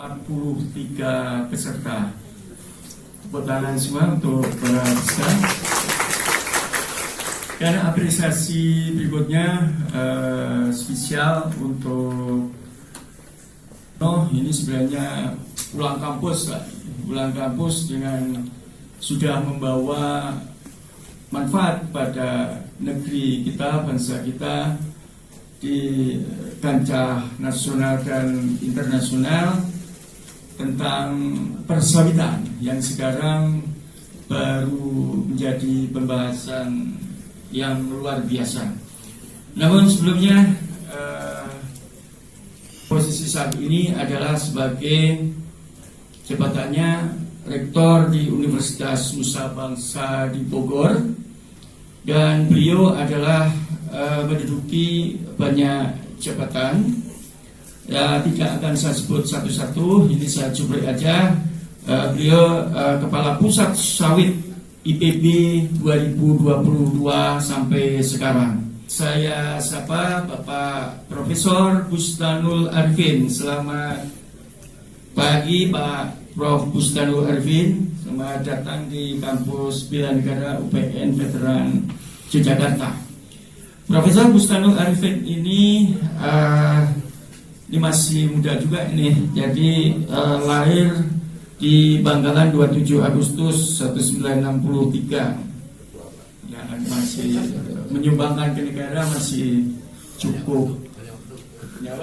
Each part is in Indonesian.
43 peserta. Tepuk tangan semua untuk para peserta. Dan apresiasi berikutnya spesial untuk ini sebenarnya pulang kampus dengan sudah membawa manfaat pada negeri kita, bangsa kita di kancah nasional dan internasional tentang persawitan yang sekarang baru menjadi pembahasan yang luar biasa. Namun sebelumnya posisi saat ini adalah sebagai jabatannya Rektor di Universitas Nusa Bangsa di Bogor, dan beliau adalah menduduki banyak jabatan. Ya, tidak akan saya sebut satu-satu, ini saya jumpai aja. Beliau Kepala Pusat Sawit IPB 2022 sampai sekarang. Saya sapa Bapak Profesor Bustanul Arifin. Selamat pagi Pak Prof. Bustanul Arifin. Selamat datang di kampus Bela Negara UPN Veteran Yogyakarta. Profesor Bustanul Arifin ini masih muda juga ini. Jadi lahir di Bangkalan 27 Agustus 1963. Ya, masih menyumbangkan ke negara masih cukup. Ya,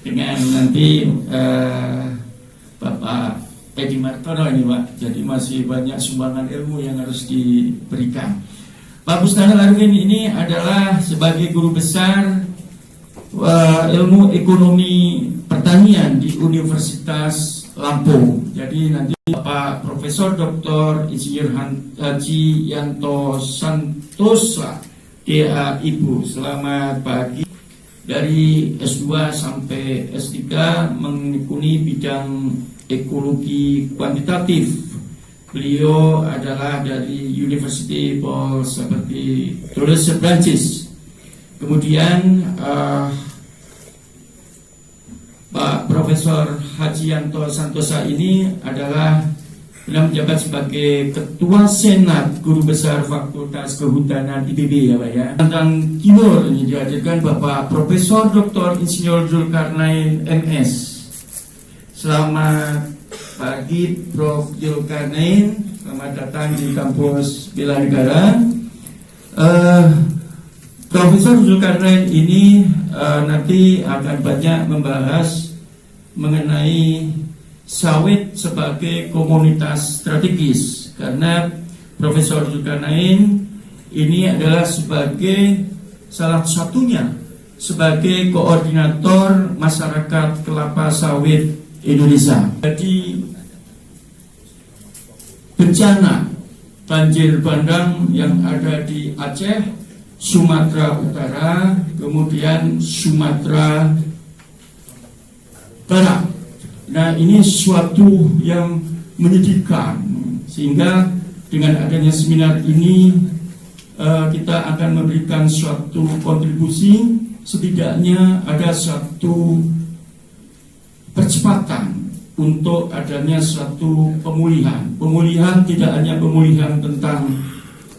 dengan nanti Bapak Edi Martono ini Pak. Jadi masih banyak sumbangan ilmu yang harus diberikan. Pak Bustanul Arifin ini adalah sebagai guru besar ilmu ekonomi pertanian di Universitas Lampung. Jadi nanti Bapak Profesor Dr. Insinyur Haji Yanto Santosa DA Ibu. Selamat pagi. Dari S2 sampai S3 mengekuni bidang ekologi kuantitatif. Beliau adalah dari University Paul seperti Toulouse Prancis. Kemudian Pak Profesor Haji Yanto Santosa ini adalah menjabat sebagai Ketua Senat Guru Besar Fakultas Kehutanan IPB ya Pak ya. Tentang Timur ini dihadirkan Bapak Profesor Dr. Insinyur Zulkarnain MS. Selamat pagi Prof. Zulkarnain. Selamat datang di kampus Bela Negara. Profesor Zulkarnain ini nanti akan banyak membahas mengenai sawit sebagai komoditas strategis, karena Profesor Zulkarnain ini adalah sebagai salah satunya sebagai koordinator masyarakat kelapa sawit Indonesia. Jadi bencana banjir bandang yang ada di Aceh, Sumatera Utara, kemudian Sumatera Barat. Nah, ini suatu yang menyedihkan, sehingga dengan adanya seminar ini kita akan memberikan suatu kontribusi, setidaknya ada suatu percepatan untuk adanya suatu pemulihan. Pemulihan tidak hanya pemulihan tentang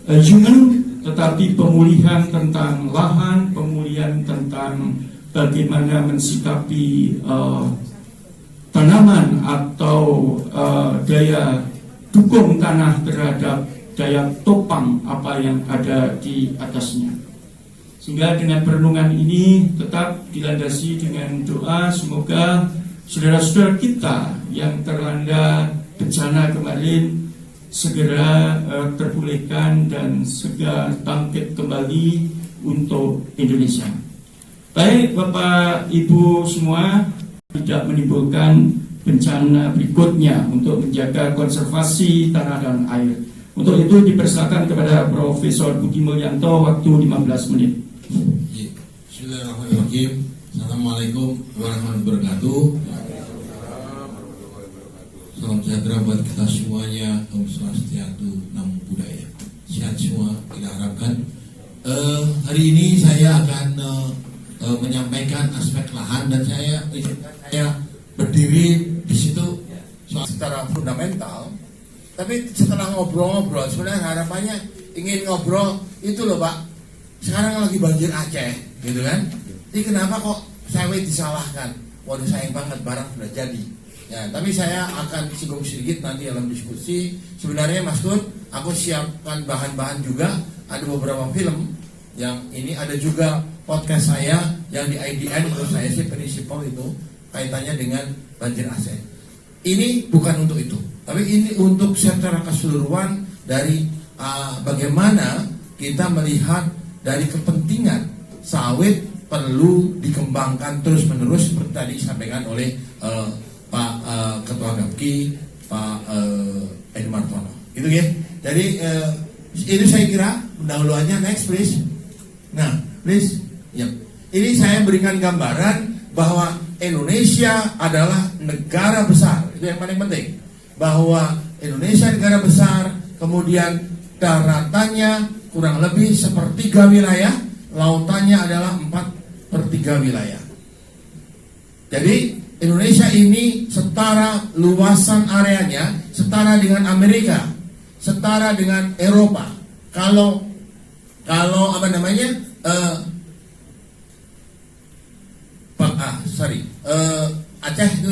human, tetapi pemulihan tentang lahan, pemulihan tentang bagaimana mensikapi tanaman atau daya dukung tanah terhadap daya topang apa yang ada di atasnya. Sehingga dengan perenungan ini tetap dilandasi dengan doa, semoga saudara-saudara kita yang terlanda bencana kemarin segera terpulihkan dan segera bangkit kembali untuk Indonesia. Baik Bapak Ibu semua, tidak menimbulkan bencana berikutnya untuk menjaga konservasi tanah dan air. Untuk itu dipersilakan kepada Profesor Budi Mulyanto waktu 15 menit. Bismillahirrahmanirrahim. Assalamualaikum warahmatullahi wabarakatuh. Salam sejahtera buat kita semuanya. Om Swastiastu, Namo Buddhaya. Sehat semua kita harapkan. Hari ini saya akan menyampaikan aspek lahan, dan saya berdiri di situ secara fundamental. Tapi setelah ngobrol-ngobrol, sebenarnya harapannya ingin ngobrol itu loh Pak. Sekarang lagi banjir Aceh, gitu kan? Jadi kenapa kok sawit disalahkan? Waduh sayang banget, barang sudah jadi. Ya, tapi saya akan singgung sedikit nanti dalam diskusi. Sebenarnya Mas Kun, aku siapkan bahan-bahan juga. Ada beberapa film yang ini, ada juga podcast saya yang di IDN, menurut saya sih prinsipal itu kaitannya dengan banjir Aceh. Ini bukan untuk itu, tapi ini untuk secara keseluruhan dari bagaimana kita melihat dari kepentingan sawit perlu dikembangkan terus-menerus seperti tadi disampaikan oleh Pak Ketua GAPKI, Pak Edi Martono. Gitu ya. Jadi ini saya kira pendahuluannya. Next please. Nah, please. Ya. Ini saya berikan gambaran bahwa Indonesia adalah negara besar. Itu yang paling penting. Bahwa Indonesia negara besar, kemudian daratannya kurang lebih 1/3 wilayah, lautannya adalah 4/3 wilayah. Jadi Indonesia ini setara luasan areanya, setara dengan Amerika, setara dengan Eropa. Kalau apa namanya? Aceh itu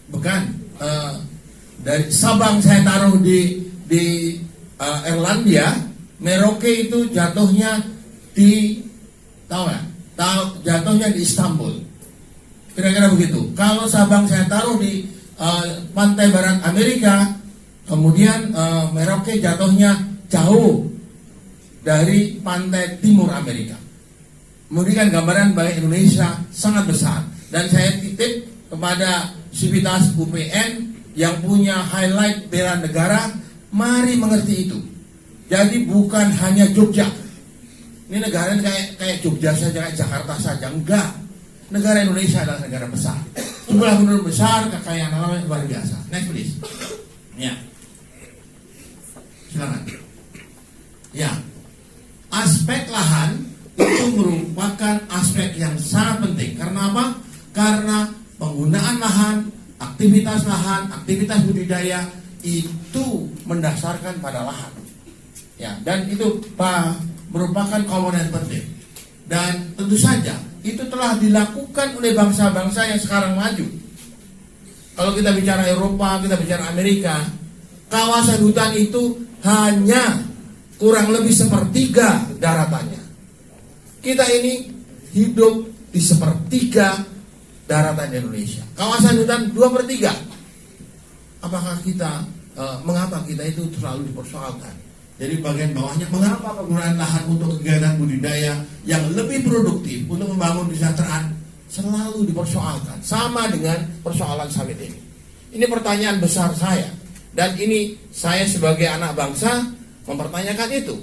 bukan dari Sabang saya taruh di Irlandia, Merauke itu jatuhnya di jatuhnya di Istanbul. Kira-kira begitu. Kalau Sabang saya taruh di pantai barat Amerika, kemudian Merauke jatuhnya jauh dari pantai timur Amerika. Memberikan gambaran bahwa Indonesia sangat besar. Dan saya titip kepada Sivitas UPN yang punya highlight bela negara, mari mengerti itu. Jadi bukan hanya Jogja. Ini negara kayak Jogja saja, kayak Jakarta saja, enggak. Negara Indonesia adalah negara besar. Jumlah penduduk besar, kekayaan alam luar biasa. Next please. Ya. Silakan. Ya. Aspek lahan itu merupakan aspek yang sangat penting. Karena apa? Karena penggunaan lahan, aktivitas budidaya itu mendasarkan pada lahan. Ya, dan itu merupakan komponen penting. Dan tentu saja itu telah dilakukan oleh bangsa-bangsa yang sekarang maju. Kalau kita bicara Eropa, kita bicara Amerika, kawasan hutan itu hanya kurang lebih 1/3 daratannya. Kita ini hidup di 1/3 daratan Indonesia. Kawasan hutan 2/3. Apakah kita, mengapa kita itu selalu dipersoalkan? Jadi bagian bawahnya, mengapa penggunaan lahan untuk kegiatan budidaya yang lebih produktif untuk membangun kesejahteraan selalu dipersoalkan? Sama dengan persoalan sawit ini. Ini pertanyaan besar saya. Dan ini saya sebagai anak bangsa mempertanyakan itu.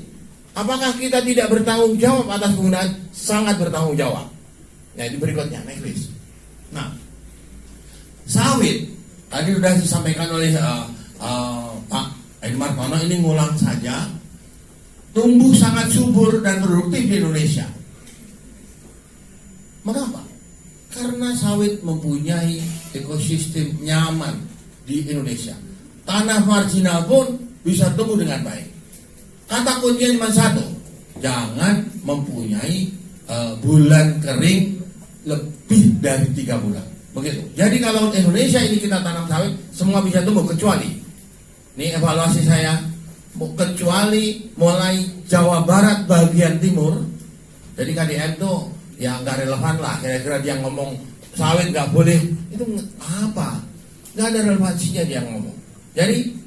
Apakah kita tidak bertanggung jawab atas penggunaan? Sangat bertanggung jawab. Nah, di berikutnya, next please. Nah, sawit tadi sudah disampaikan oleh Pak Edi Martono, ini ngulang saja. Tumbuh sangat subur dan produktif di Indonesia. Mengapa? Karena sawit mempunyai ekosistem nyaman di Indonesia. Tanah marginal pun bisa tumbuh dengan baik. Kata kuncinya cuma satu, jangan mempunyai bulan kering lebih dari 3 bulan. Begitu. Jadi kalau Indonesia ini kita tanam sawit, semua bisa tumbuh kecuali, ini evaluasi saya, kecuali mulai Jawa Barat bagian timur. Jadi KDM tuh ya nggak relevan lah. Kira-kira dia ngomong sawit nggak boleh, itu apa? Nggak ada relevansinya dia ngomong. Jadi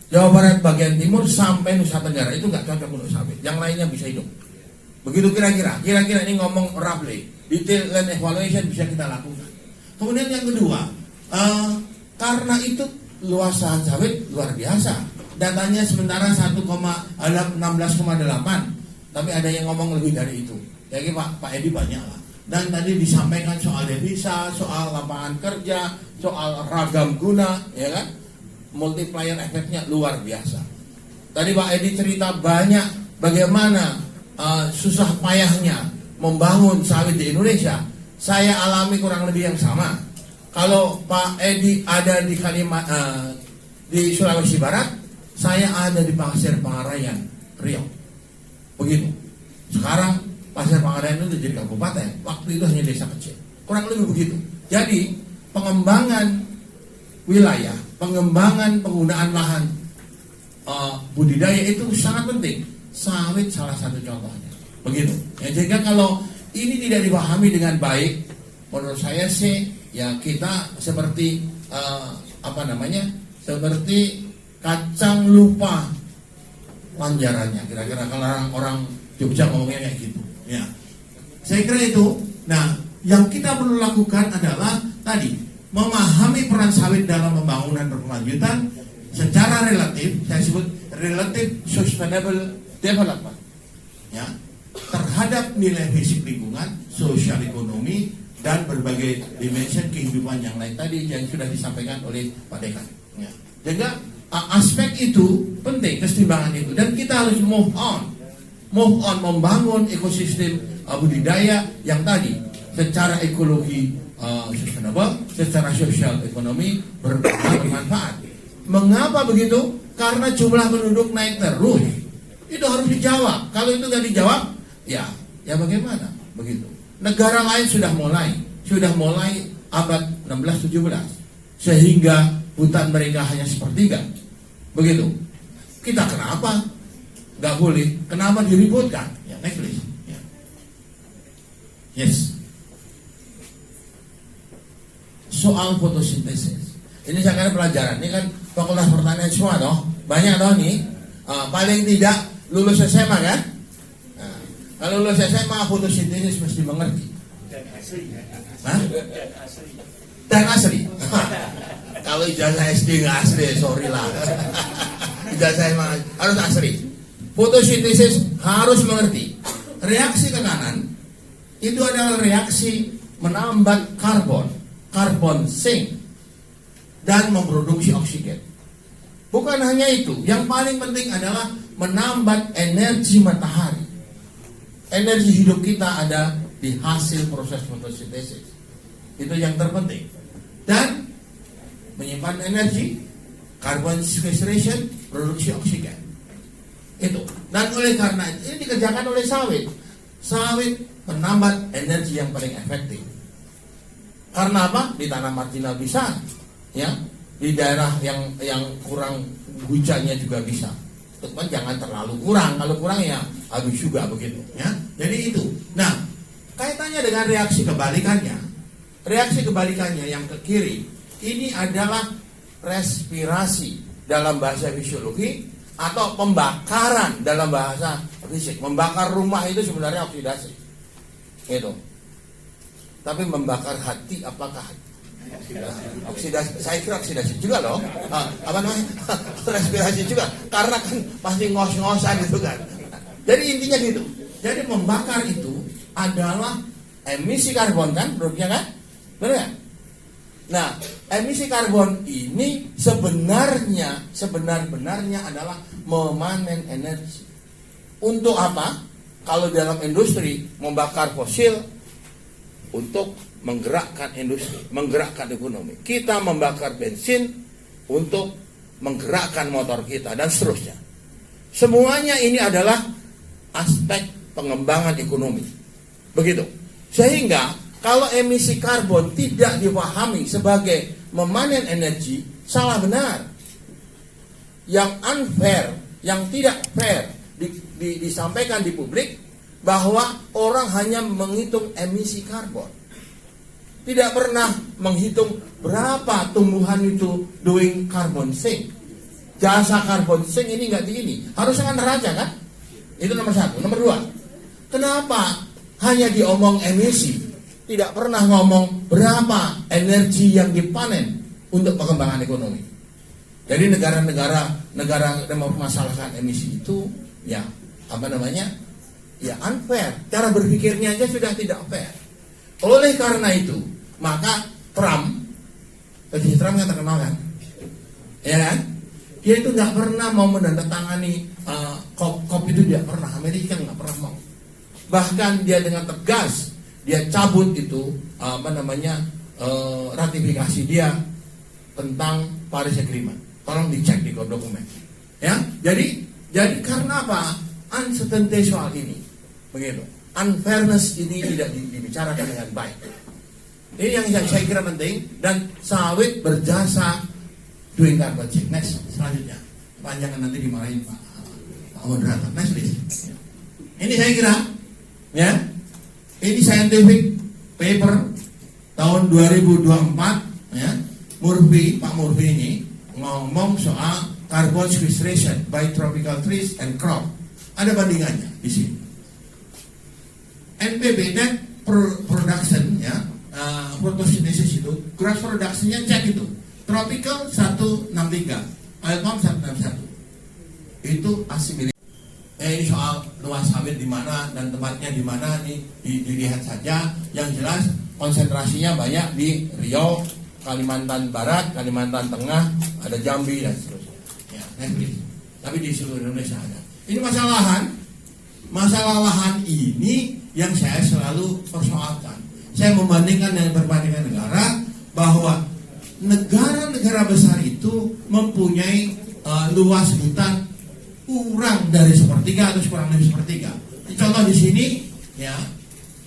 Jawa Barat bagian timur sampai Nusa Tenggara itu nggak cocok untuk sawit. Yang lainnya bisa hidup. Begitu kira-kira ini ngomong roughly. Detail land evaluation bisa kita lakukan. Kemudian yang kedua, karena itu luasan sawit luar biasa. Datanya sementara 16,8, tapi ada yang ngomong lebih dari itu. Jadi Pak Edi banyak lah. Dan tadi disampaikan soal devisa, soal lapangan kerja, soal ragam guna, ya kan? Multiplier efeknya luar biasa. Tadi Pak Edi cerita banyak bagaimana susah payahnya membangun sawit di Indonesia. saya alami kurang lebih yang sama. Kalau Pak Edi ada di di Sulawesi Barat, saya ada di Pasir Pangarayan, Riau. Begitu. Sekarang Pasir Pangarayan itu jadi kabupaten. Waktu itu hanya desa kecil. Kurang lebih begitu. Jadi pengembangan wilayah, pengembangan penggunaan lahan budidaya itu sangat penting. Sawit salah satu contohnya. Begitu. Ya, jadi kalau ini tidak dipahami dengan baik, menurut saya sih ya kita seperti seperti kacang lupa lanjarannya. Kira-kira kalau orang Jogja ngomongnya kayak gitu. Ya, saya kira itu. Nah, yang kita perlu lakukan adalah tadi memahami peran sawit dalam pembangunan berkelanjutan secara relatif. Saya sebut relative sustainable development. Ya, terhadap nilai fisik lingkungan, sosial ekonomi, dan berbagai dimensi kehidupan yang lain tadi yang sudah disampaikan oleh Pak Dekan. Ya. Sehingga aspek itu penting, kesetimbangan itu, dan kita harus move on membangun ekosistem budidaya yang tadi secara ekologi sustainable, secara sosial ekonomi bermanfaat. Mengapa begitu? Karena jumlah penduduk naik terus. Itu harus dijawab. Kalau itu nggak dijawab, ya bagaimana? Begitu. Negara lain sudah mulai abad 16-17, sehingga hutan mereka hanya sepertiga. Begitu. Kita kenapa nggak boleh? Kenapa diributkan? Ya, next please. Ya. Yes. Soal fotosintesis. Ini saya kira pelajaran. Ini kan fakultas pertanian semua toh. Banyak toh nih. Paling tidak lulus SMA kan? Nah, kalau lulus SMA fotosintesis mesti mengerti. Dan asli. Kalau ijazah SD nggak asli, sorry lah. Ijazah SMA harus asli. Fotosintesis harus mengerti. Reaksi ke kanan itu adalah reaksi menambat karbon sink, dan memproduksi oksigen. Bukan hanya itu, yang paling penting adalah menambat energi matahari. Energi hidup kita ada di hasil proses fotosintesis. Itu yang terpenting. Dan menyimpan energi, carbon sequestration, produksi oksigen. Itu. Dan oleh karena itu, ini dikerjakan oleh sawit. Sawit menambat energi yang paling efektif. Karena apa? Di tanah marginal bisa, ya. Di daerah yang kurang hujannya juga bisa. Teman jangan terlalu kurang. Kalau kurang ya habis juga begitu, ya. Jadi itu. Nah, kaitannya dengan reaksi kebalikannya. Reaksi kebalikannya yang ke kiri ini adalah respirasi dalam bahasa fisiologi atau pembakaran dalam bahasa fisik. Membakar rumah itu sebenarnya oksidasi. Itu. Tapi membakar hati apakah oksidasi? Saya kira oksidasi juga loh. Apa namanya? Respirasi juga. Karena kan pasti ngos-ngosan gitu kan. Jadi intinya gitu. Jadi membakar itu adalah emisi karbon kan, produknya kan? Benar kan? Nah, emisi karbon ini sebenarnya adalah memanen energi. Untuk apa? Kalau dalam industri membakar fosil untuk menggerakkan industri, menggerakkan ekonomi. Kita membakar bensin untuk menggerakkan motor kita dan seterusnya. Semuanya ini adalah aspek pengembangan ekonomi. Begitu. Sehingga kalau emisi karbon tidak dipahami sebagai memanen energi, salah benar. Yang unfair, yang tidak fair disampaikan di publik bahwa orang hanya menghitung emisi karbon. Tidak pernah menghitung berapa tumbuhan itu doing carbon sink. Jasa carbon sink ini nggak tinggi. Harusnya kan neraca kan? Itu nomor satu. Nomor dua, kenapa hanya diomong emisi, tidak pernah ngomong berapa energi yang dipanen untuk pengembangan ekonomi. Jadi negara yang mempermasalahkan emisi itu ya ya unfair. Cara berpikirnya aja sudah tidak fair. Oleh karena itu, maka Trump kan terkenal kan, ya kan? Dia itu nggak pernah mau menandatangani COP itu, tidak pernah. Amerika nggak pernah mau. Bahkan dia dengan tegas dia cabut itu ratifikasi dia tentang Paris Agreement. Tolong dicek di dokumen. Ya, jadi karena apa? Uncertainty soal ini, begitu. Unfairness ini tidak dibicarakan dengan baik. Ini yang saya kira penting, dan sawit berjasa doing carbon check. Next, selanjutnya. Panjangan nanti dimarahin Pak moderator. Next please. Ini saya kira, ya, ini scientific paper tahun 2024, ya. Pak Murphy ini ngomong soal carbon sequestration by tropical trees and crop. Ada bandingannya di sini. NPB net production, ya, photosynthesis itu gross productionnya cek itu tropical 163, oil palm 161. Itu asimilasi. Ini soal luas sawit di mana dan tempatnya di mana dilihat saja. Yang jelas konsentrasinya banyak di Riau, Kalimantan Barat, Kalimantan Tengah, ada Jambi dan seterusnya. Ya, tapi di seluruh Indonesia ada. Ini masalah lahan ini yang saya selalu persoalkan. Saya membandingkan dengan perbandingan negara, bahwa negara-negara besar itu mempunyai luas hutan kurang dari sepertiga atau kurang lebih sepertiga. Contoh di sini, ya,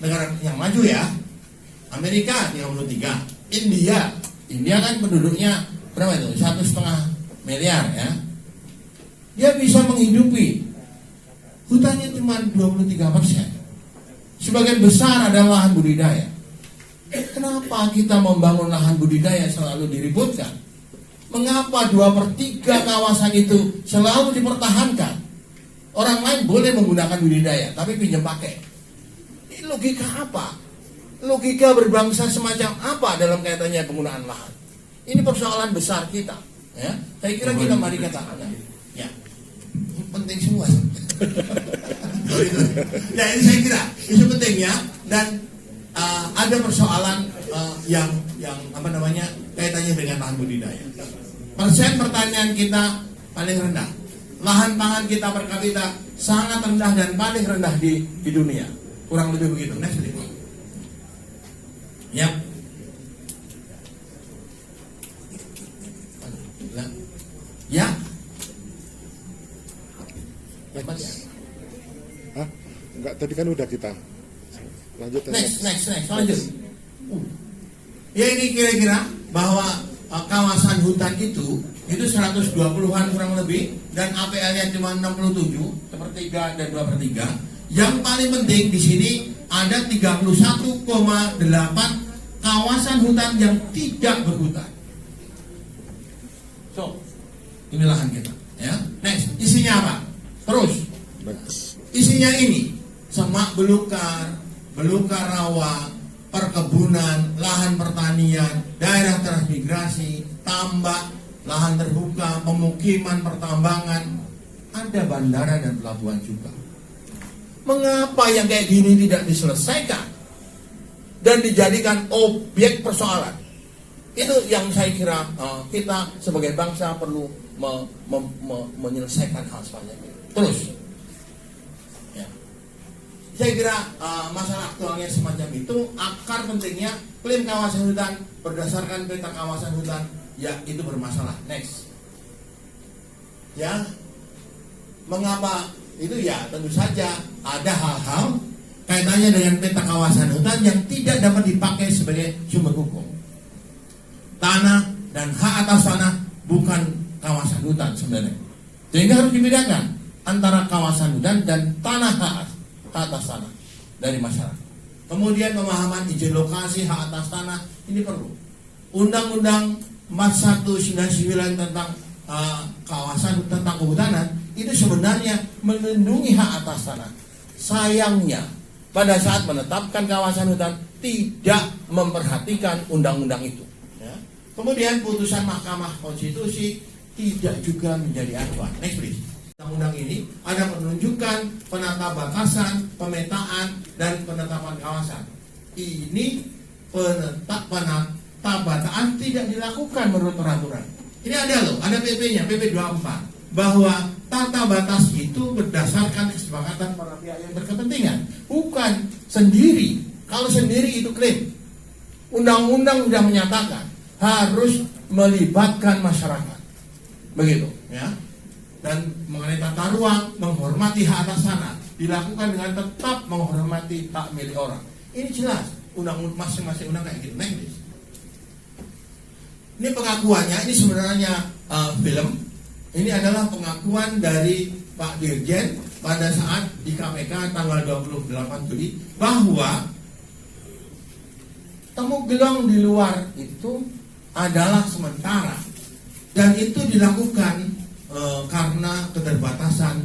negara yang maju, ya, Amerika 33, India kan penduduknya berapa itu? 1,5 miliar, ya. Dia bisa menghidupi hutannya cuma 23%. Sebagian besar adalah lahan budidaya. Kenapa kita membangun lahan budidaya selalu diributkan? Mengapa 2/3 kawasan itu selalu dipertahankan? Orang lain boleh menggunakan budidaya, tapi pinjam pakai. Ini logika apa? Logika berbangsa semacam apa dalam kaitannya penggunaan lahan? Ini persoalan besar kita. Ya, saya kira kita mari katakan. Ya, penting semua. Ya, ini saya kira itu penting, ya. Dan ada persoalan yang kaitannya dengan lahan budidaya. Persen pertanian kita paling rendah. Lahan pangan kita per kapita sangat rendah dan paling rendah di dunia. Kurang lebih begitu. Next, ya. Ya. Hah? Enggak, tadi kan udah kita. Lanjut. Next. Lanjut. Ya, ini kira-kira bahwa kawasan hutan itu 120-an kurang lebih, dan APL-nya cuma 67, sepertiga dan 2/3. Yang paling penting di sini ada 31,8 kawasan hutan yang tidak berhutan. So, ini lahan kita, ya. Next, isinya apa? Terus, isinya ini semak belukar rawa, perkebunan, lahan pertanian, daerah transmigrasi, tambak, lahan terbuka, pemukiman, pertambangan, ada bandara dan pelabuhan juga. Mengapa yang kayak gini tidak diselesaikan dan dijadikan objek persoalan? Itu yang saya kira kita sebagai bangsa perlu menyelesaikan hal semacam ini. Terus, ya, saya kira masalah aktualnya semacam itu. Akar pentingnya klaim kawasan hutan berdasarkan peta kawasan hutan, ya, itu bermasalah. Next, ya, mengapa itu? Ya, tentu saja ada hal-hal kaitannya dengan peta kawasan hutan yang tidak dapat dipakai sebagai sumber hukum. Tanah dan hak atas tanah bukan kawasan hutan sebenarnya, sehingga harus dibedakan antara kawasan hutan dan tanah hak atas tanah dari masyarakat. Kemudian pemahaman izin lokasi, hak atas tanah ini perlu. Undang-Undang 4199 tentang kawasan tentang kehutanan itu sebenarnya melindungi hak atas tanah. Sayangnya pada saat menetapkan kawasan hutan tidak memperhatikan undang-undang itu. Ya. Kemudian putusan Mahkamah Konstitusi tidak juga menjadi acuan. Next please. Undang-undang ini ada penunjukan, penata batasan, pemetaan, dan penetapan kawasan. Ini penata batasan tidak dilakukan menurut peraturan. Ini ada loh, ada PP-nya, PP 24, bahwa tata batas itu berdasarkan kesepakatan para pihak yang berkepentingan, bukan sendiri Kalau sendiri itu klaim. Undang-undang sudah menyatakan harus melibatkan masyarakat. Begitu, ya. Dan mengenai tata ruang, menghormati hak atas tanah dilakukan dengan tetap menghormati hak milik orang. Ini jelas, undang-undang masing-masing undang kayak gitu. Next. Ini pengakuannya, ini sebenarnya film. Ini adalah pengakuan dari Pak Dirjen pada saat di KPK tanggal 28 Juli bahwa temu gelong di luar itu adalah sementara dan itu dilakukan karena keterbatasan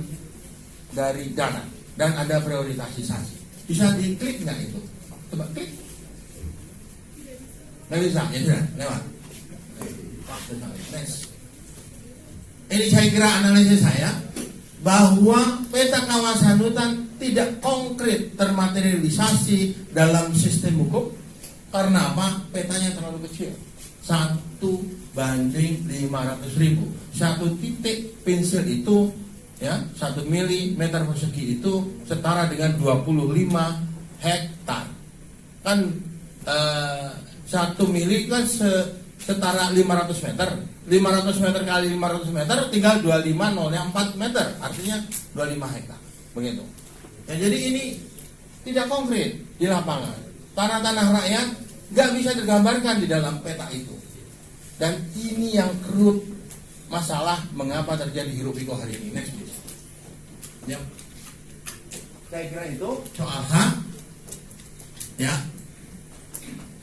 dari dana dan ada prioritasisasi. Bisa diklik nggak itu? Coba klik. Nggak bisa, ya sudah lewat. Next. Ini saya kira analisis saya bahwa peta kawasan hutan tidak konkret termaterialisasi dalam sistem hukum. Karena apa? Petanya terlalu kecil. 1:500.000. Satu titik pensil itu, ya, 1 milimeter persegi itu setara dengan 25 hektar. Kan 1 mili kan setara 500 meter. 500 meter kali 500 meter tinggal 25,04 meter. Artinya 25 hektar. Begitu. Ya, jadi ini tidak konkret di lapangan. Tanah-tanah rakyat nggak bisa tergambarkan di dalam peta itu. Dan ini yang kerut masalah mengapa terjadi hiruk pikuk hari ini. Next please. Ya. Saya kira itu soal hak. Ya.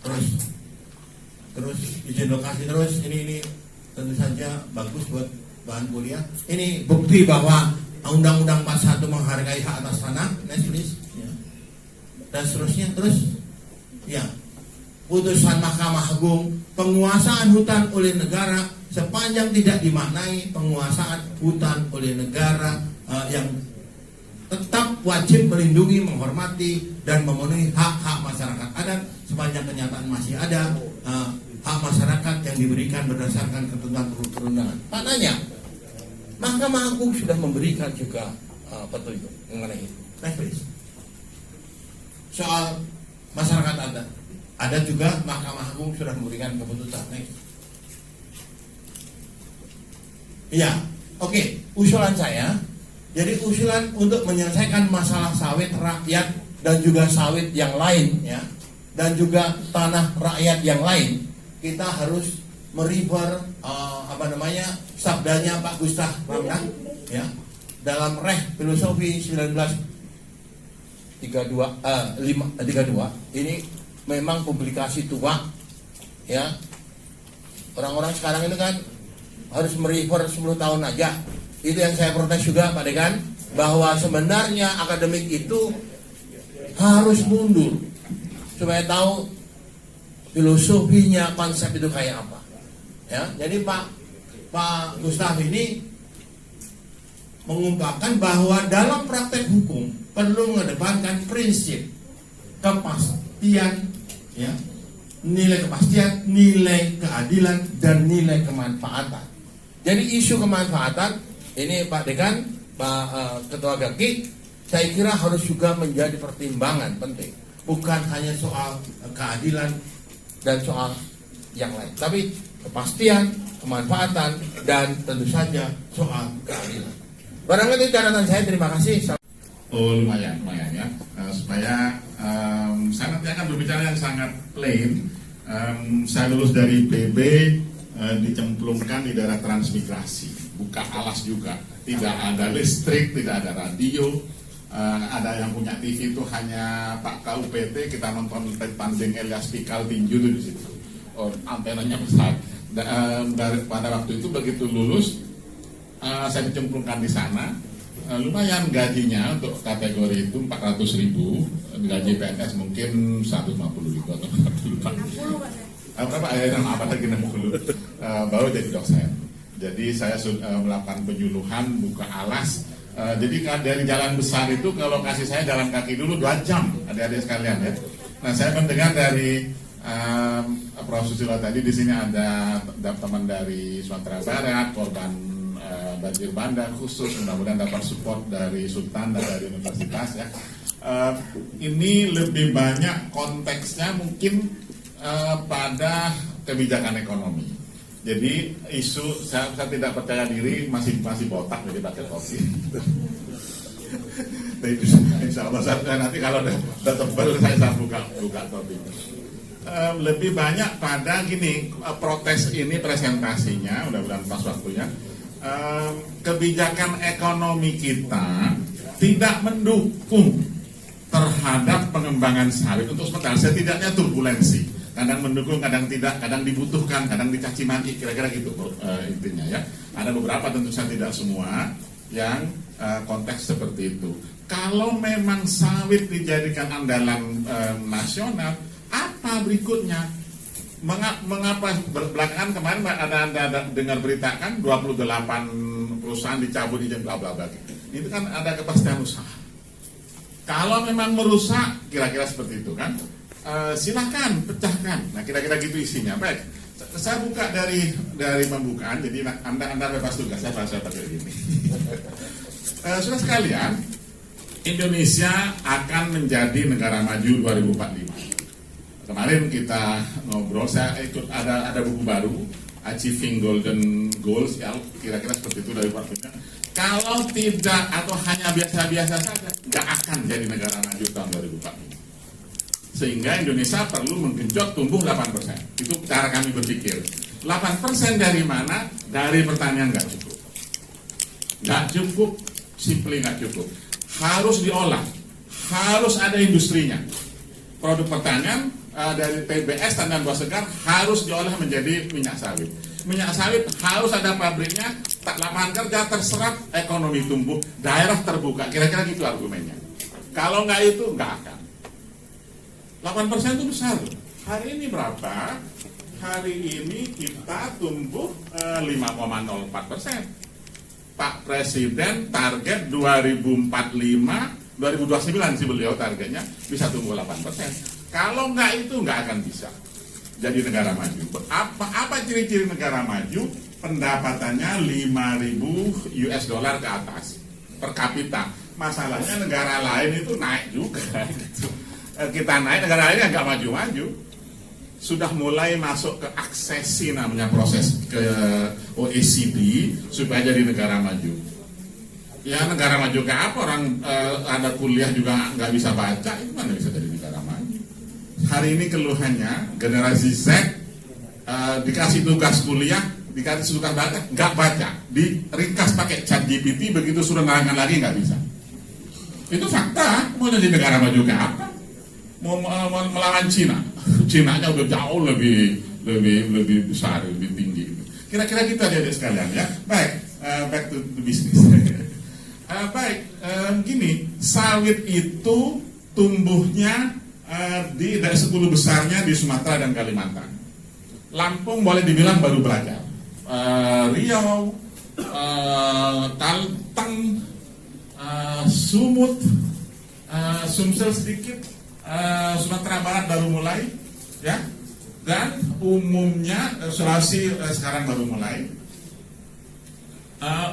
Terus izin lokasi terus ini tentu saja bagus buat bahan kuliah. Ini bukti bahwa Undang-Undang 41 menghargai hak atas tanah. Next please. Ya. Dan seterusnya terus. Ya. Putusan Mahkamah Agung, penguasaan hutan oleh negara sepanjang tidak dimaknai penguasaan hutan oleh negara yang tetap wajib melindungi, menghormati dan memenuhi hak-hak masyarakat adat sepanjang kenyataan masih ada hak masyarakat yang diberikan berdasarkan ketentuan perundangan. Maknanya Mahkamah Agung sudah memberikan juga petunjuk mengenai itu. Next please. Soal masyarakat adat, ada juga Mahkamah Agung sudah memberikan keputusan. Next. Iya, oke. Usulan saya, jadi usulan untuk menyelesaikan masalah sawit rakyat dan juga sawit yang lain, ya, dan juga tanah rakyat yang lain, kita harus merefer sabdanya Pak Gustaf Ramdan, ya, dalam Reh Filosofi 1932 ini memang publikasi tua, ya. Orang-orang sekarang ini kan harus merefer 10 tahun aja. Itu yang saya protes juga Pak Dekan, bahwa sebenarnya akademik itu harus mundur supaya tahu filosofinya konsep itu kayak apa, ya. Jadi Pak Gustaf ini mengungkapkan bahwa dalam praktek hukum perlu mengedepankan prinsip kepastian, ya, nilai kepastian, nilai keadilan dan nilai kemanfaatan. Jadi isu kemanfaatan ini Pak Dekan, Pak Ketua Gaki, saya kira harus juga menjadi pertimbangan penting. Bukan hanya soal keadilan dan soal yang lain, tapi kepastian, kemanfaatan, dan tentu saja soal keadilan. Barangkali catatan saya, terima kasih. Oh, lumayan ya, supaya saya nanti akan berbicara yang sangat plain. Saya lulus dari PB, dicemplungkan di daerah transmigrasi, buka alas juga, tidak ada listrik, tidak ada radio, ada yang punya TV itu hanya Pak KUPT, kita nonton tanding Elias Pikal tinju di situ, antenanya besar. Pada waktu itu begitu lulus, saya dicemplungkan di sana. Lumayan gajinya untuk kategori itu 400.000, gaji PNS mungkin 150.000 atau 40. Berapa apa lagi 60, baru jadi dosen. Jadi saya melakukan penyuluhan, buka alas. Jadi dari jalan besar itu kalau kasih saya jalan kaki dulu 2 jam, adik-adik sekalian ya. Nah, saya mendengar dari Prof. Susilo tadi, di sini ada teman dari Sumatera Barat, korban banjir bandang khusus, mudah-mudahan dapat support dari Sultan dan dari universitas, ya. ini lebih banyak konteksnya mungkin pada kebijakan ekonomi. Jadi isu saya tidak percaya diri masih botak jadi pakai topi. Insya Allah nanti kalau udah tebal saya buka topi. Lebih banyak pada gini, protes ini presentasinya, mudah-mudahan pas waktunya. Kebijakan ekonomi kita tidak mendukung terhadap pengembangan sawit untuk sementara, setidaknya turbulensi. Kadang mendukung, kadang tidak, kadang dibutuhkan, kadang dicaci maki, kira-kira gitu intinya ya. Ada beberapa, tentu saja tidak semua yang konteks seperti itu. Kalau memang sawit dijadikan andalan nasional, apa berikutnya? Mengapa belakangan kemarin ada dengar berita kan 28 perusahaan dicabut izin bla bla bla. Itu kan ada kepastian usaha. Kalau memang merusak, kira-kira seperti itu kan, silahkan pecahkan. Nah kira-kira gitu isinya. Baik, saya buka dari pembukaan. Jadi anda bebas tugas. Saya pakai gini. Saudara sekalian, Indonesia akan menjadi negara maju 2045. Kemarin kita ngobrol, saya ikut ada buku baru, Achieving Golden Goals, ya kira-kira seperti itu dari waktunya. Kalau tidak atau hanya biasa-biasa saja, nggak akan jadi negara maju tahun 2045. Sehingga Indonesia perlu menggenjot tumbuh 8%. Itu cara kami berpikir. 8% dari mana? Dari pertanian nggak cukup. Nggak cukup, simply nggak cukup. Harus diolah, harus ada industrinya. Produk pertanian dari TBS Tandan Buah Segar harus diolah menjadi minyak sawit. Minyak sawit harus ada pabriknya, lapangan kerja terserap, ekonomi tumbuh, daerah terbuka. Kira-kira gitu argumennya. Kalau nggak itu nggak akan. 8% itu besar. Hari ini berapa? Hari ini kita tumbuh 5,04%. Pak Presiden target 2045, 2029 sih beliau targetnya bisa tumbuh 8%. Kalau nggak itu nggak akan bisa jadi negara maju. Apa ciri-ciri negara maju? Pendapatannya 5.000 US dollar ke atas per kapita. Masalahnya negara lain itu naik juga. Gitu. Kita naik, negara lain nggak maju-maju. Sudah mulai masuk ke aksesi namanya proses ke OECD supaya jadi negara maju. Ya negara maju ke apa? Orang ada kuliah juga nggak bisa baca, itu mana bisa jadi negara maju? Hari ini keluhannya generasi Z dikasih tugas kuliah, dikasih tugas baca, nggak baca, diringkas pakai ChatGPT, begitu suruh nerangkan lagi nggak bisa. Itu fakta. Mau jadi negara maju ke apa? Mau melawan Cina, Cina-nya udah jauh lebih besar, lebih tinggi. Kira-kira kita adik sekalian ya. Baik, back to the business. Gini, sawit itu tumbuhnya dari 10 besarnya di Sumatera dan Kalimantan. Lampung boleh dibilang baru belajar. Riau, Kalteng, Sumut, Sumsel sedikit, Sumatera Barat baru mulai, ya. Dan umumnya Sulawesi sekarang baru mulai.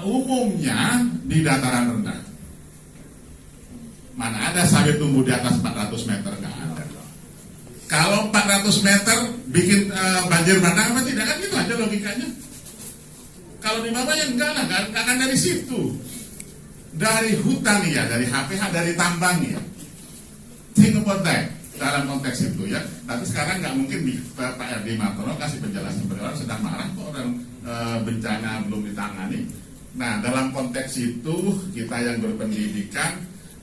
Umumnya di dataran rendah. Mana ada sawit tumbuh di atas 400 meter? Nggak ada. Kalau 400 meter bikin banjir bandang apa tidak? Kan gitu aja logikanya. Kalau di bawah ya enggak lah, nggak akan dari situ. Dari hutan ya, dari HPH, dari tambang ya. Think about that dalam konteks itu ya. Tapi sekarang nggak mungkin Pak RD Martono kasih penjelasan sedang marah kok orang bencana belum ditangani. Nah dalam konteks itu kita yang berpendidikan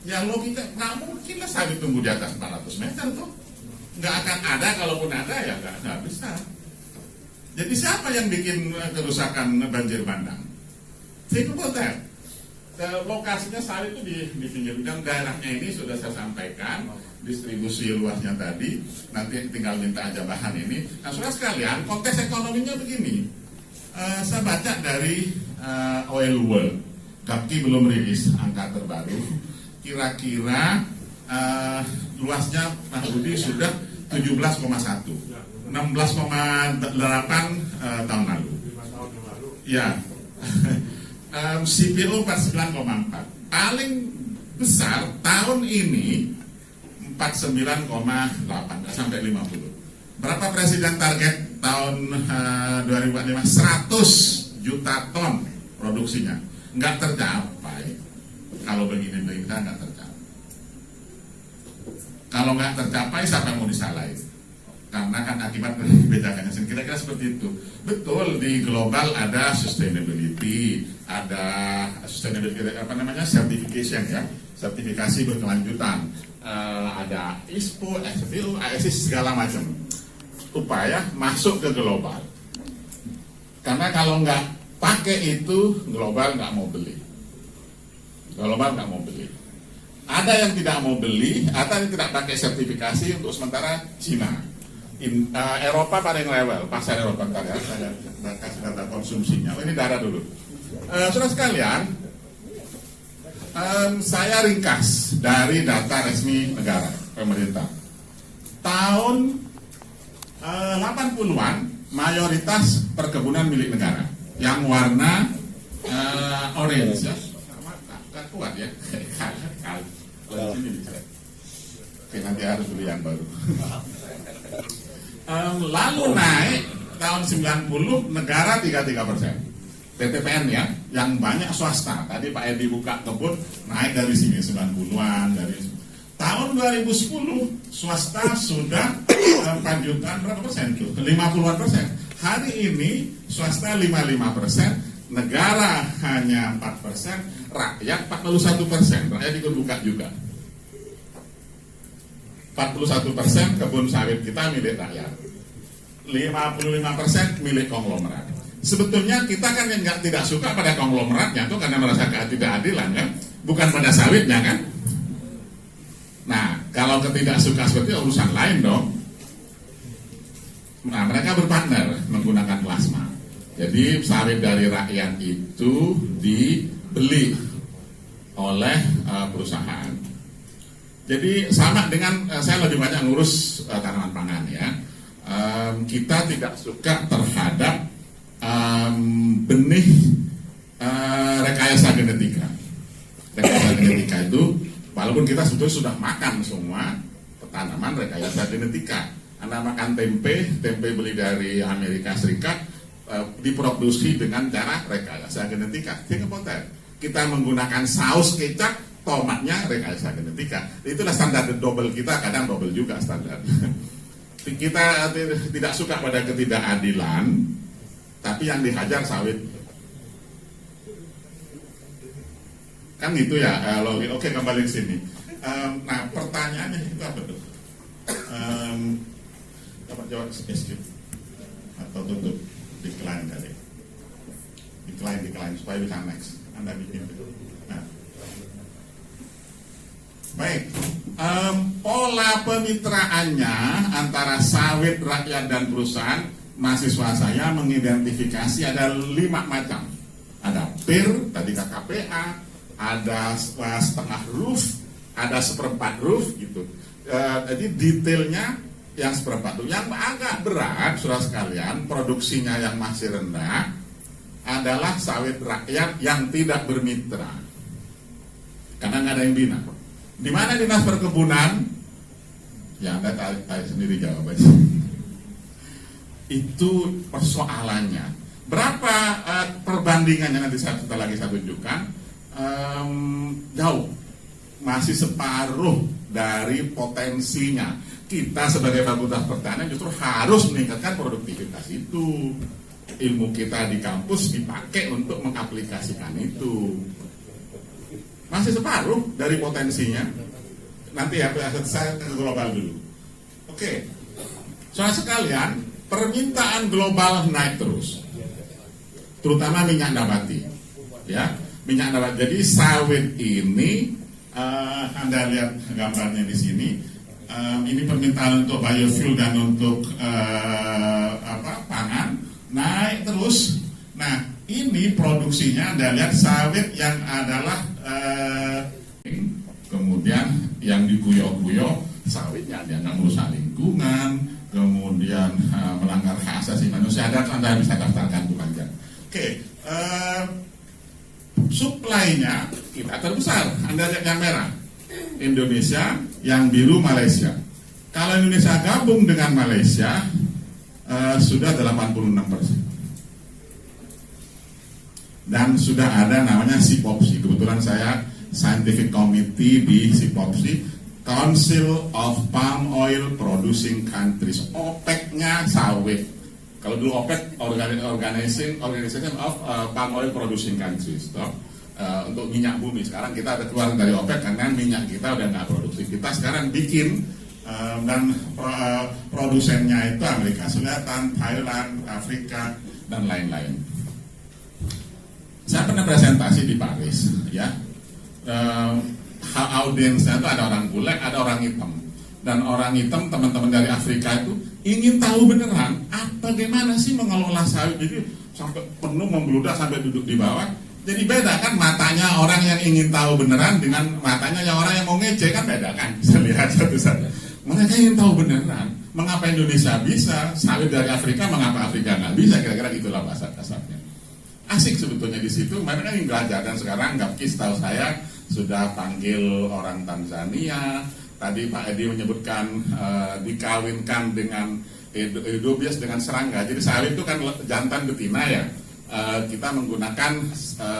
ya logika nggak mungkin lah sawit tumbuh di atas 400 meter tuh, nggak akan ada, kalaupun ada ya nggak bisa. Jadi siapa yang bikin kerusakan banjir bandang? Think about that. Lokasinya sawit itu di pinggir dan daerahnya ini sudah saya sampaikan, distribusi luasnya tadi, nanti tinggal minta aja bahan ini. Nah saudara sekalian, konteks ekonominya begini. Saya baca dari Oil World, Gapki belum rilis angka terbaru. Kira-kira luasnya Mas Budi sudah 17,1, 16,8 tahun lalu. Ya. CPO 49,4. Paling besar tahun ini 49,8 sampai 50. Berapa presiden target tahun 2045? 100 juta ton produksinya. Nggak tercapai. Kalau begini kita nggak tercapai. Kalau nggak tercapai, siapa yang mau disalahin? Karena kan akibat kebijakannya sendiri. Kira-kira seperti itu. Betul, di global ada sustainability, ada sustainability certification ya, sertifikasi berkelanjutan, ada ISPO, SPO, ISIS segala macam. Upaya masuk ke global. Karena kalau nggak pakai itu, global nggak mau beli. Global nggak mau beli. Ada yang tidak mau beli, ada yang tidak pakai sertifikasi untuk sementara Cina. Eropa paling level, pasar Eropa ntar ya, saya kasih data konsumsinya. Oh, ini darah dulu. Saudara sekalian, saya ringkas dari data resmi negara pemerintah. Tahun 80-an mayoritas perkebunan milik negara yang warna orange ya, nggak kuat ya. Oke, nanti harus beli yang baru. Lalu naik tahun 90 negara 33%. TTPN ya, yang banyak swasta. Tadi Pak Edi buka kebun naik dari sini 90-an dari tahun 2010 swasta sudah 4 jutaan berapa persen tuh? 50-an%. Hari ini swasta 55%, negara hanya 4%, rakyat 41%. Rakyat ikut buka juga. 41% kebun sawit kita milik rakyat, 55% milik konglomerat. Sebetulnya kita kan yang tidak suka pada konglomeratnya itu karena merasa ketidakadilan kan, bukan pada sawitnya kan. Nah, kalau ketidaksukaan seperti itu urusan lain dong. Nah, mereka berpartner menggunakan plasma. Jadi sawit dari rakyat itu dibeli oleh perusahaan. Jadi sama dengan saya lebih banyak ngurus tanaman pangan ya. Kita tidak suka terhadap benih rekayasa genetika. Rekayasa genetika itu walaupun kita sebetulnya sudah makan semua tanaman rekayasa genetika. Anda makan tempe beli dari Amerika Serikat, diproduksi dengan cara rekayasa genetika. Kita menggunakan saus kecap, tomatnya rekayasa genetika. Itulah standar double kita, kadang double juga standar. Kita tidak suka pada ketidakadilan, tapi yang dihajar sawit. Kan gitu ya, oke kembali ke sini. Nah pertanyaannya itu apa tuh? Dapat jawab spesifik atau tutup decline kali? Decline supaya bisa next. Anda bikin itu. Nah. Baik, pola pemitraannya antara sawit rakyat dan perusahaan, mahasiswa saya mengidentifikasi ada 5 macam. Ada PIR, tadi KKPA, ada setengah roof, ada seperempat roof gitu. Jadi detailnya yang seperempat roof. Yang agak berat, saudara sekalian, produksinya yang masih rendah adalah sawit rakyat yang tidak bermitra, karena nggak ada yang bina. Di mana dinas perkebunan? Ya Anda tahu sendiri jawabannya. Itu persoalannya. Berapa perbandingannya nanti setelah lagi saya tunjukkan. Jauh, masih separuh dari potensinya. Kita sebagai Fakultas Pertanian justru harus meningkatkan produktivitas itu. Ilmu kita di kampus dipakai untuk mengaplikasikan itu. Masih separuh dari potensinya. Nanti ya, saya ke global dulu. Oke, soal sekalian, permintaan global naik terus, terutama minyak nabati. Ya, minyak nabati. Jadi sawit ini, Anda lihat gambarnya di sini. Ini permintaan untuk biofuel dan untuk pangan naik terus. Nah, ini produksinya Anda lihat sawit yang adalah kemudian yang diguyok-guyok sawitnya dia nggak merusak lingkungan, kemudian melanggar hak asasi manusia. Dan Anda bisa daftarkan bukan kan? Oke, suplainya kita terbesar. Anda lihat yang merah, Indonesia Yang biru Malaysia. Kalau Indonesia gabung dengan Malaysia, sudah 86%. Dan sudah ada namanya SIPOPSI. Kebetulan saya Scientific Committee di SIPOPSI, Council of Palm Oil Producing Countries. OPEC-nya sawit. Kalau dulu OPEC, Organization of Palm Oil Producing Countries, toh, untuk minyak bumi. Sekarang kita ada keluar dari OPEC karena minyak kita udah nggak produksi. Kita sekarang bikin dan produsennya itu Amerika Selatan, Thailand, Afrika, dan lain-lain. Saya pernah presentasi di Paris, ya. Audiensnya itu ada orang bule, ada orang hitam. Dan orang hitam, teman-teman dari Afrika itu ingin tahu beneran bagaimana sih mengelola sawit. Jadi sampai penuh membludak sampai duduk di bawah. Jadi beda kan matanya orang yang ingin tahu beneran dengan matanya yang orang yang mau ngecek, kan beda kan. Bisa lihat satu-satu. Mereka ingin tahu beneran mengapa Indonesia bisa, sawit dari Afrika mengapa Afrika nggak bisa, kira-kira gitulah bahasa kasarnya. Asik sebetulnya di situ, mereka ingin belajar. Dan sekarang Gapkis tahu saya sudah panggil orang Tanzania. Tadi Pak Edi menyebutkan dikawinkan dengan Edobias dengan serangga. Jadi sawit itu kan jantan betina ya. Kita menggunakan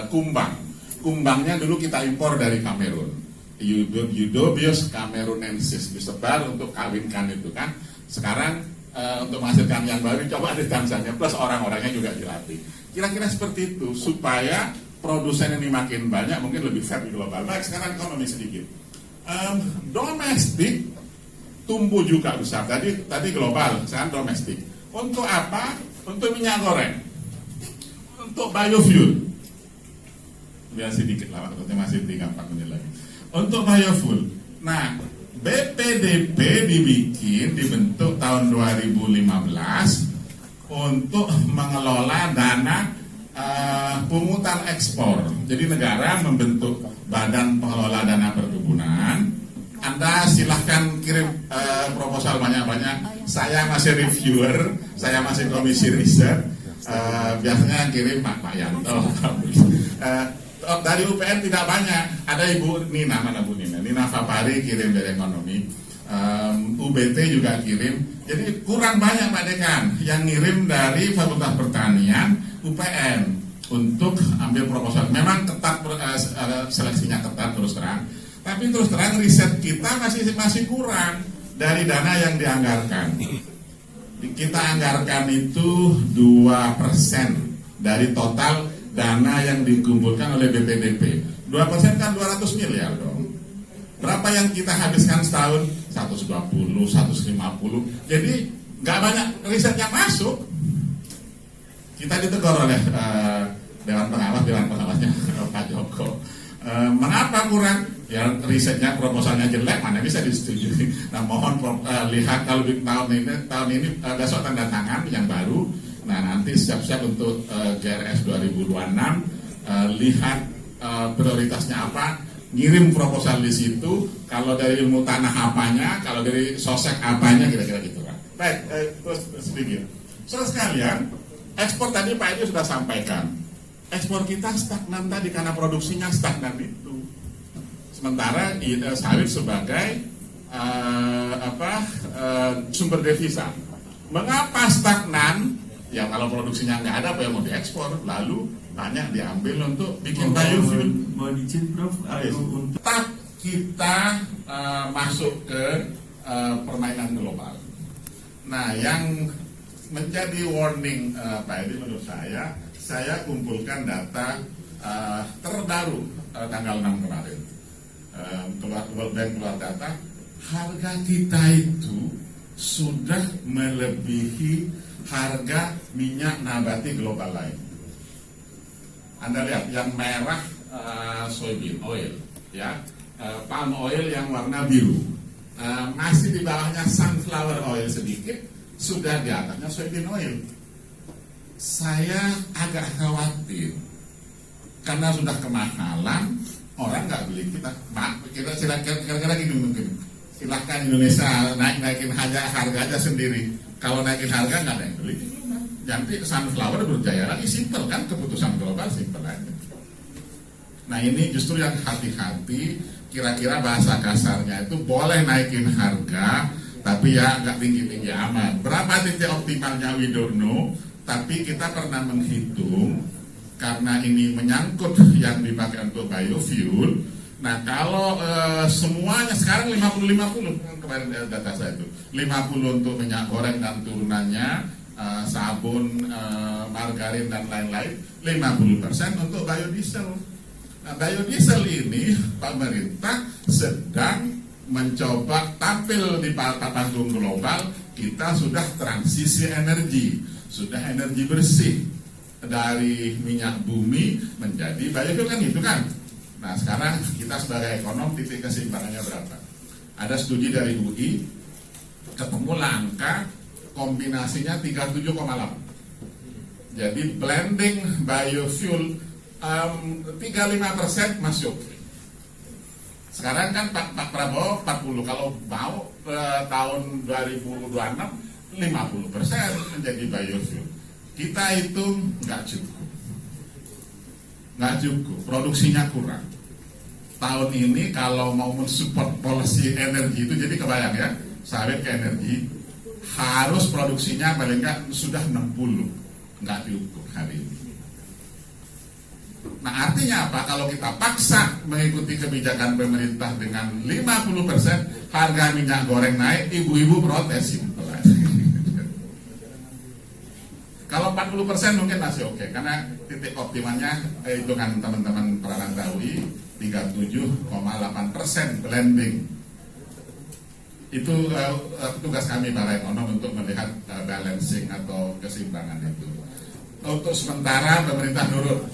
kumbang. Kumbangnya dulu kita impor dari Kamerun. Eudobius cameroonensis disebar untuk kawinkan itu kan. Sekarang untuk menghasilkan yang baru coba di Tanzania, plus orang-orangnya juga dilatih. Kira-kira seperti itu supaya produsen ini makin banyak, mungkin lebih fair di global. Baik, sekarang ekonomi sedikit. Domestik tumbuh juga besar. Tadi global, sekarang domestik. Untuk apa? Untuk minyak goreng, untuk biofuel. Biar sedikit lah, waktunya masih 3-4 menit lagi. Untuk biofuel. Nah, BPDP dibentuk tahun 2015 untuk mengelola dana pungutan ekspor. Jadi negara membentuk badan pengelola dana perkebunan. Anda silahkan kirim proposal banyak-banyak. Saya masih reviewer, saya masih komisi riset. Biasanya kirim Pak Yanto. Dari UPN tidak banyak. Ada Ibu Nina, mana Bu Nina? Nina Fapari kirim dari ekonomi. UBT juga kirim. Jadi kurang banyak Pak Dekan yang ngirim dari Fakultas Pertanian, UPN untuk ambil proposal. Memang ketat, seleksinya ketat terus terang. Tapi terus terang riset kita masih kurang dari dana yang dianggarkan. Kita anggarkan itu 2% dari total dana yang dikumpulkan oleh BPDP. 2% kan 200 miliar dong. Berapa yang kita habiskan setahun? 120, 150. Jadi nggak banyak riset yang masuk. Kita ditegur oleh Dewan Pengawasnya Pak Joko. Mengapa kurang? Ya risetnya, proposalnya jelek, mana bisa disetujui. Nah mohon lihat kalau di tahun ini besok tanda tangan yang baru. Nah nanti siap-siap untuk GRS 2026. Lihat prioritasnya apa. Ngirim proposal di situ. Kalau dari ilmu tanah apanya, kalau dari sosek apanya, kira-kira gitu kan. Baik, terus sedikit. Saudara sekalian, ekspor tadi Pak Edi sudah sampaikan. Ekspor kita stagnan tadi karena produksinya stagnan itu. Sementara sawit sebagai sumber devisa. Mengapa stagnan? Ya kalau produksinya nggak ada, apa yang mau diekspor? Lalu banyak diambil untuk bikin biofuel. Mohon izin Prof. Tetap kita masuk ke permainan global. Nah, yang menjadi warning Pak Edi menurut saya kumpulkan data terbaru tanggal 6 kemarin. World Bank keluar data, harga kita itu sudah melebihi harga minyak nabati global lain. Anda lihat yang merah soybean oil, ya, palm oil yang warna biru, masih di bawahnya sunflower oil sedikit, sudah di atasnya soybean oil. Saya agak khawatir karena sudah kemahalan, orang nggak beli kita. Kira-kira gini mungkin. Silahkan Indonesia naikin harga aja sendiri. Kalau naikin harga nggak ada yang beli. Nanti sunflower berjaya lagi, simple kan, keputusan global simple aja. Nah ini justru yang hati-hati kira-kira bahasa kasarnya itu boleh naikin harga, tapi ya nggak tinggi-tinggi amat. Berapa titik optimalnya we don't know, tapi kita pernah menghitung karena ini menyangkut yang dipakai untuk biofuel. Nah kalau semuanya sekarang 50-50 kemarin data saya itu 50 untuk minyak goreng dan turunannya, sabun, margarin dan lain-lain, 50% untuk biodiesel. Nah, biodiesel ini pemerintah sedang mencoba tampil di panggung global. Kita sudah transisi energi, sudah energi bersih dari minyak bumi menjadi biofuel kan gitu kan. Nah sekarang kita sebagai ekonom titik keseimbangannya berapa? Ada studi dari UI ketemu angka kombinasinya 37,8. Jadi blending biofuel 35% masuk. Sekarang kan Pak Prabowo 40, kalau mau tahun 2026 50% menjadi biofuel. Kita hitung nggak cukup, produksinya kurang. Tahun ini kalau mau mensupport policy energi itu, jadi kebayang ya, sawit ke energi harus produksinya paling nggak sudah 60, nggak cukup hari ini. Nah artinya apa? Kalau kita paksa mengikuti kebijakan pemerintah dengan 50% harga minyak goreng naik, ibu-ibu protes. Kalau 40% mungkin masih oke, karena titik optimalnya hitungan teman-teman Prananta UI 37,8% blending. Itu tugas kami para ekonom untuk melihat balancing atau keseimbangan itu. Untuk sementara pemerintah nurut.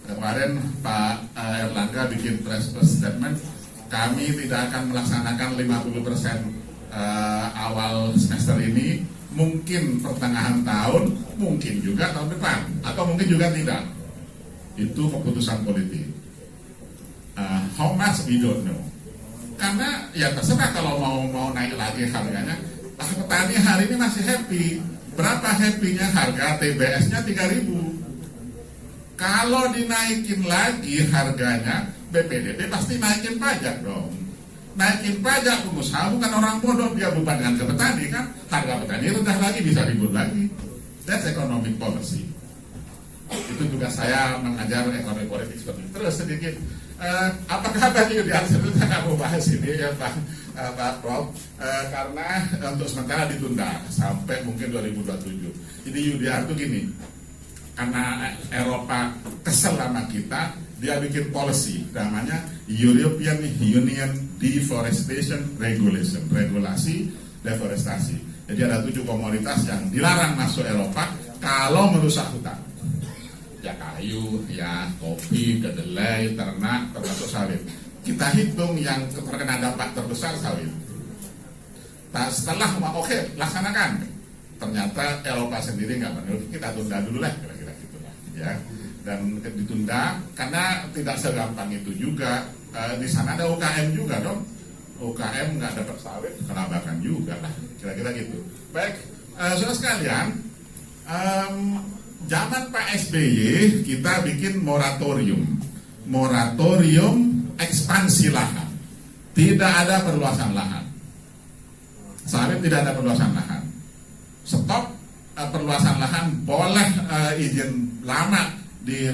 Kemarin Pak Erlangga bikin press statement, kami tidak akan melaksanakan 50% awal semester ini, mungkin pertengahan tahun, mungkin juga tahun depan, atau mungkin juga tidak. Itu keputusan politik. How much we don't know. Karena ya terserah kalau mau naik lagi harganya. Petani hari ini masih happy. Berapa happy-nya? Harga TBS-nya 3.000. Kalau dinaikin lagi harganya, BPDB pasti naikin pajak dong. Naikin pajak, pengusaha bukan orang bodoh, dia bebankan ke petani kan. Harga petani rendah lagi, bisa ribut lagi. That's economic policy. Itu juga saya mengajar ekonomi politik seperti itu. Terus sedikit, apakah bagi Yudi Arsidu saya mau bahas ini ya Pak Prof, karena untuk sementara ditunda sampai mungkin 2027. Jadi Yudi Arsidu gini, karena Eropa kesel sama kita, dia bikin policy namanya European Union Deforestation Regulation, regulasi deforestasi. Jadi ada 7 komoditas yang dilarang masuk Eropa kalau merusak hutan. Ya kayu, ya kopi, kedelai, ternak, termasuk sawit. Kita hitung yang terkena dampak terbesar sawit. Nah, setelah oke, laksanakan. Ternyata Eropa sendiri nggak menurut, kita tunda dulu lah kira-kira gitu lah. Ya. Dan ditunda karena tidak segampang itu juga. Di sana ada UKM juga dong. UKM nggak dapat sawit, kelabakan juga lah. Kira-kira gitu. Baik, saudara sekalian. Zaman Pak SBY kita bikin moratorium ekspansi lahan, tidak ada perluasan lahan, sawit tidak ada perluasan lahan, stop perluasan lahan, boleh izin lama di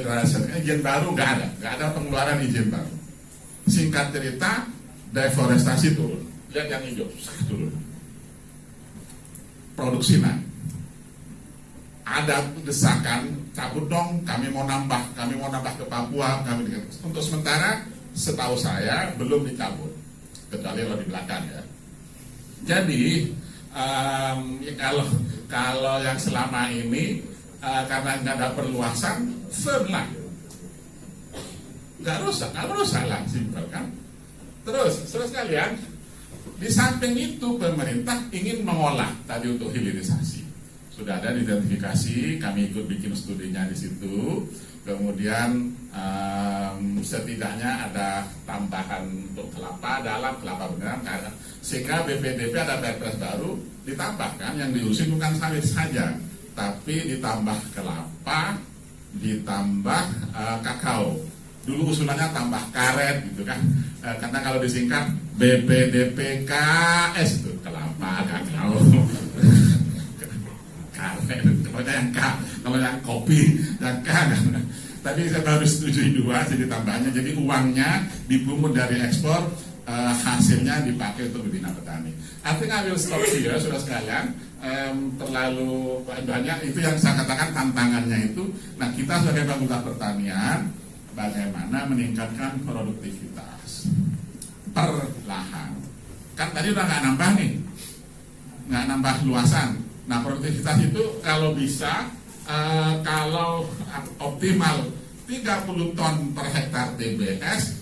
izin baru nggak ada pengeluaran izin baru. Singkat cerita, deforestasi turun, lihat yang hijau turun, produksi naik. Ada desakan, cabut dong, kami mau nambah ke Papua, untuk sementara setahu saya belum dicabut, kecuali kalau di belakang ya. Jadi kalau yang selama ini karena nggak ada perluasan, firm lah, nggak rusak lah, simpel kan. Terus sekalian, di samping itu pemerintah ingin mengolah tadi untuk hilirisasi. Sudah ada identifikasi, kami ikut bikin studinya di situ. Kemudian setidaknya ada tambahan untuk kelapa dalam, kelapa beneran, karena sehingga BPDB ada perpres baru ditambahkan yang diurusin bukan sawit saja, tapi ditambah kelapa, ditambah kakao. Dulu usulannya tambah karet gitu kan. karena kalau disingkat BPDPKS itu kelapa kakao. Pokoknya yang K, kalau yang kopi yang K kan. Tapi saya baru setujui 2, jadi tambahannya, jadi uangnya dipungut dari ekspor, hasilnya dipakai untuk membina petani. I think I will stop here, saudara sekalian. Terlalu banyak itu yang saya katakan tantangannya itu. Nah, kita sebagai Fakultas Pertanian bagaimana meningkatkan produktivitas per lahan. Kan tadi udah nggak nambah nih, nggak nambah luasan. Nah, produktivitas itu kalau bisa, kalau optimal 30 ton per hektar TBS,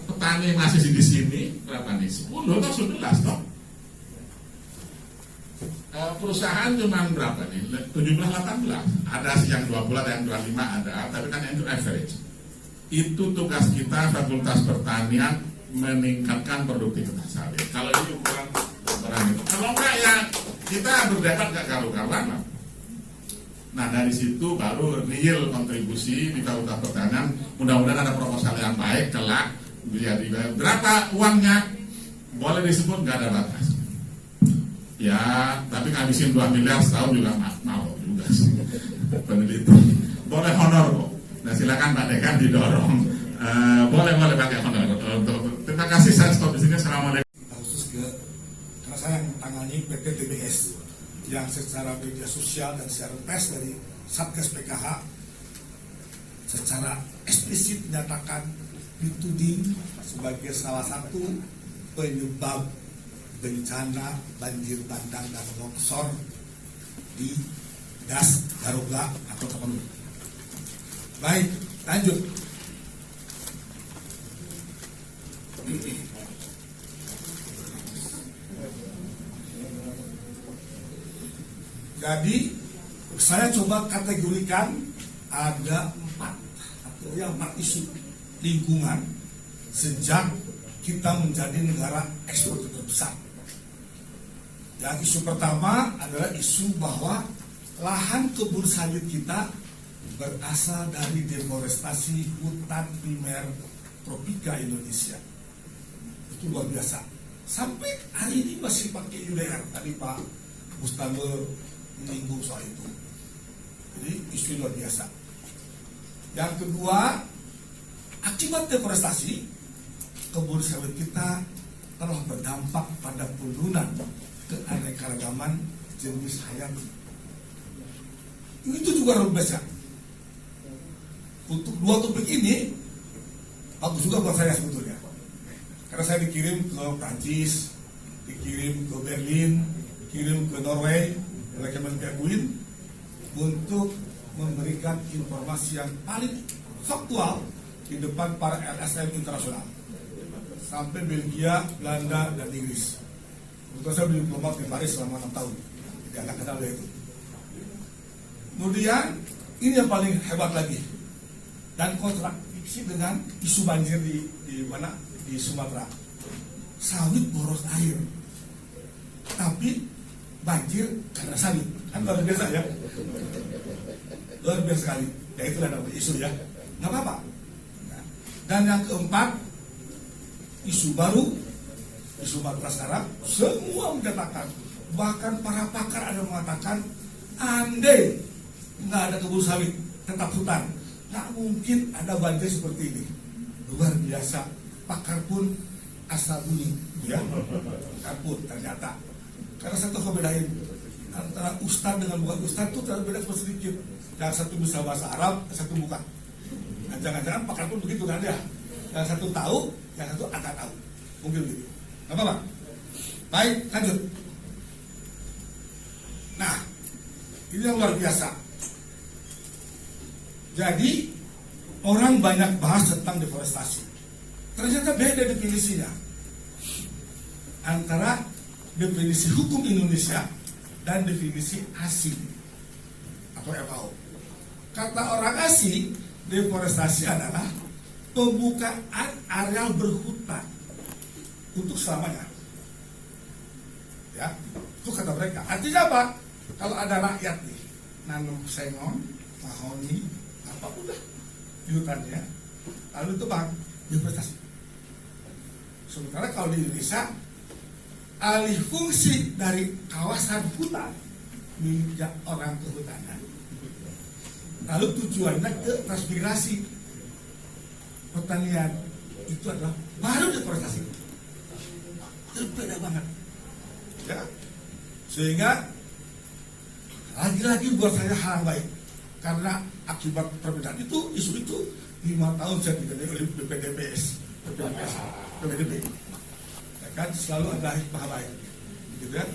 petani masih di sini berapa nih? 10 atau 11 ton. Perusahaan cuma berapa nih? 17-18. Ada sih yang 20, ada yang 25 ada, tapi kan itu average. Itu tugas kita Fakultas Pertanian meningkatkan produktivitas sawit. Kalau ini ukuran itu. Kalau enggak ya kita berdebat gak karu-karuan lah. Nah, dari situ baru real kontribusi di Fakultas Pertanian. Mudah-mudahan ada proposal yang baik kelak. Berapa uangnya? Boleh disebut, nggak ada batas. Ya, tapi ngabisin 2 miliar setahun juga mau juga sih. Peneliti boleh honor kok. Nah, silakan Pak Dekan didorong. Boleh pakai honor. Terima kasih, saya stop di sini. Assalamualaikum. Khusus karena saya yang tangani PT TBS yang secara media sosial dan siaran pers dari Satgas PKH secara eksplisit menyatakan dituding sebagai salah satu penyebab bencana banjir bandang dan longsor di Das Daroga atau Tapanuli. Baik, lanjut. Jadi saya coba kategorikan ada 4 isu lingkungan sejak kita menjadi negara eksportir terbesar. Yang isu pertama adalah isu bahwa lahan kebun sawit kita berasal dari deforestasi hutan primer tropika Indonesia. Itu luar biasa. Sampai hari ini masih pakai UDR. Tadi Pak Mustafa menyinggung soal itu. Jadi isu luar biasa. Yang kedua, akibat deforestasi kebun sawit kita telah berdampak pada penurunan keanekaragaman jenis hayati. Itu juga luar biasa. Untuk 2 topik ini bagus juga buat saya sebetulnya. Karena saya dikirim ke Prancis, dikirim ke Berlin, dikirim ke Norway oleh Kementerian untuk memberikan informasi yang paling faktual di depan para LSM internasional sampai Belgia, Belanda, dan Inggris. Kebetulan saya diplomat di Paris selama 6 tahun. Jadi agak kenal itu. Kemudian ini yang paling hebat lagi, dan kontradiksi dengan isu banjir di mana di Sumatera. Sawit boros air, tapi banjir karena sawit. Kan luar biasa ya, luar biasa sekali. Ya itu adalah isu ya, nggak apa-apa. Nah, dan yang keempat, isu baru di Sumatera sekarang semua menyatakan, bahkan para pakar ada mengatakan, andai nggak ada kebun sawit, tetap hutan, nggak mungkin ada banjir seperti ini. Luar biasa. Pakar pun asal bunyi, ya. Pakar pun ternyata. Karena saya tahu bedain antara ustad dengan bukan ustad itu terlalu beda sedikit. Yang satu bisa bahasa Arab, yang satu bukan. Nah, jangan-jangan pakar pun begitu kan ya. Yang satu tahu, yang satu agak tahu. Mungkin begitu. Nggak apa-apa. Baik, lanjut. Nah, ini yang luar biasa. Jadi orang banyak bahas tentang deforestasi. Ternyata beda definisinya antara definisi hukum Indonesia dan definisi asing atau FAO. Kata orang asing, deforestasi adalah pembukaan areal berhutan untuk selamanya. Ya, itu kata mereka. Artinya apa? Kalau ada rakyat nih nanam sengon, mahoni, apa udah di hutannya, lalu itu bang deforestasi. Sementara kalau di Indonesia, alih fungsi dari kawasan hutan milik orang kehutanan, lalu tujuannya ke transmigrasi pertanian, itu adalah baru deforestasi. Berbeda banget, ya. Sehingga lagi-lagi buat saya hal baik, karena akibat perbedaan itu, isu itu 5 tahun saya digadai oleh PPDB, ya kan, selalu ada hikmah lain, gitu kan.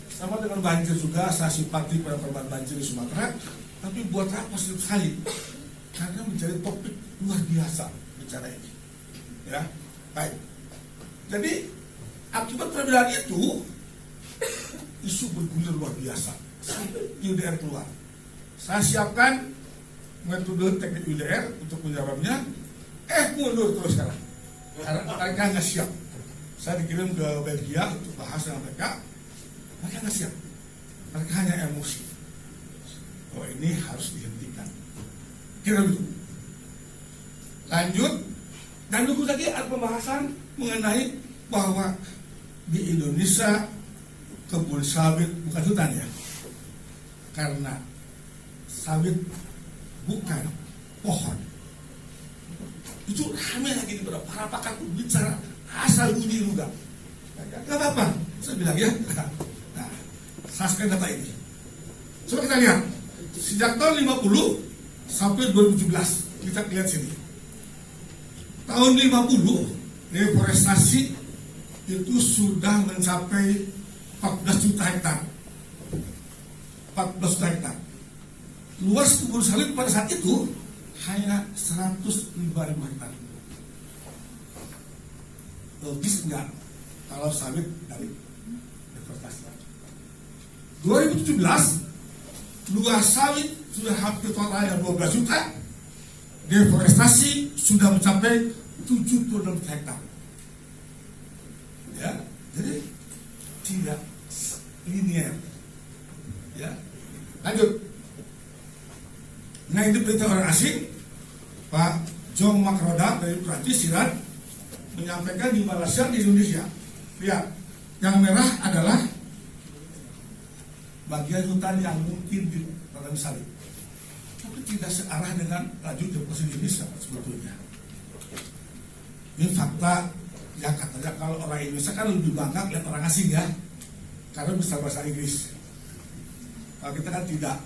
Sama dengan banjir juga, saya simpati pada korban banjir di Sumatera, tapi buat saya positif sekali, karena menjadi topik luar biasa bicara ini, ya. Baik, jadi akibat perbedaan itu, isu bergulir luar biasa sampai UDR keluar. Saya siapkan metode teknik UDR untuk menjawabnya, mundur terus sekarang karena mereka nggak siap. Saya dikirim ke Belgia untuk bahas dengan mereka nggak siap, mereka hanya emosi. Oh, ini harus dihentikan, kira begitu. Lanjut, dan dulu lagi ada pembahasan mengenai bahwa di Indonesia kebun sawit bukan hutan, ya, karena sawit bukan pohon. Itu ramai lagi di beberapa para pakar bicara asal bunyi juga. Gak apa-apa, saya bilang ya. Nah, saya sekali data ini. Coba kita lihat sejak tahun 50 sampai 2017, kita lihat sini. Tahun 50 deforestasi itu sudah mencapai 14 juta hektar. 14 juta hektar. Luas kebun sawit pada saat itu hanya 105.000 hektar. Logis enggak kalau sawit dari deforestasi. 2017 luas sawit sudah hampir totalnya 12 juta. Deforestasi sudah mencapai 76 hektar. Ya, jadi tidak linear. Ya, lanjut. Nah, ini berita orang asing, Pak John Makroda dari Prancis, Sirat, menyampaikan di Malaysia, di Indonesia. Lihat, yang merah adalah bagian hutan yang mungkin ditanami sawit, tapi tidak searah dengan laju deforestasi Indonesia sebetulnya. Ini fakta yang katanya kalau orang Indonesia kan lebih bangga lihat orang asing, ya, karena bisa bahasa Inggris. Kalau kita kan tidak.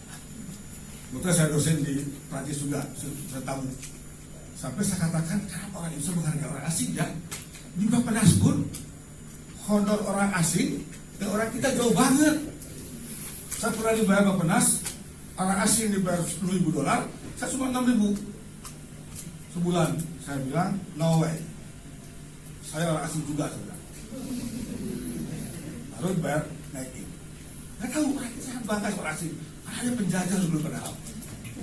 Betul, saya dosen di Prancis juga, saya tahu. Sampai saya katakan, kenapa orang Indonesia menghargai orang asing, ya? Di Bappenas pun, honor orang asing dan orang kita jauh banget. Saya pernah dibayar Bappenas, orang asing dibayar $10.000, saya cuma $6.000 sebulan. Saya bilang, no way. Saya orang asing juga, saya bilang. Lalu dibayar naikin. Nggak tahu, saya bangga orang asing. Ada penjajah dulu padahal.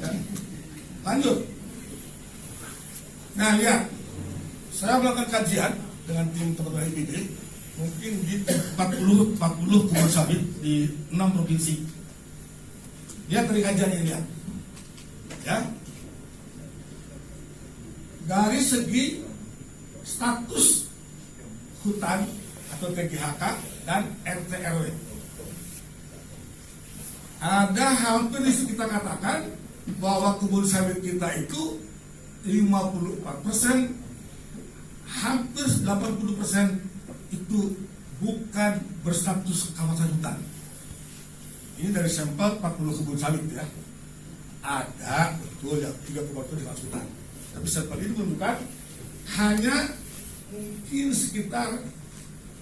Ya. Lanjut. Nah, lihat, saya melakukan kajian dengan tim teman-teman IPD, mungkin di 40 kebun sawit di 6 provinsi. Lihat dari kajian ini, lihat. Ya. Dari segi status hutan atau TGHK dan RT/RW. Ada hampir kita katakan bahwa kebun sawit kita itu 54%, hampir 80% itu bukan berstatus kawasan hutan. Ini dari sampel 40 kebun sawit, ya. Ada betul yang 3,2 di kawasan hutan. Tapi sampel ini menunjukkan hanya mungkin sekitar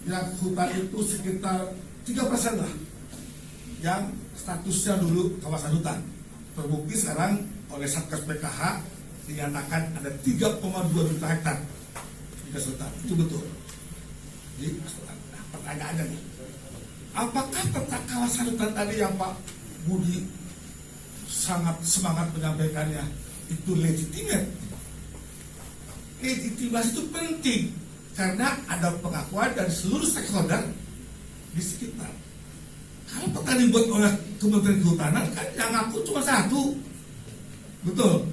yang hutan itu sekitar 3% lah yang statusnya dulu kawasan hutan. Terbukti sekarang oleh Satgas PKH dinyatakan ada 3,2 juta hektar di hutan. Itu betul. Jadi pertanyaannya nih, apakah peta kawasan hutan tadi yang Pak Budi sangat semangat menyampaikannya itu legitimate? Legitimasi itu penting karena ada pengakuan dari seluruh stakeholder di sekitar. Kalau peta dibuat oleh Kementerian Kehutanan kan yang ngaku cuma satu, betul?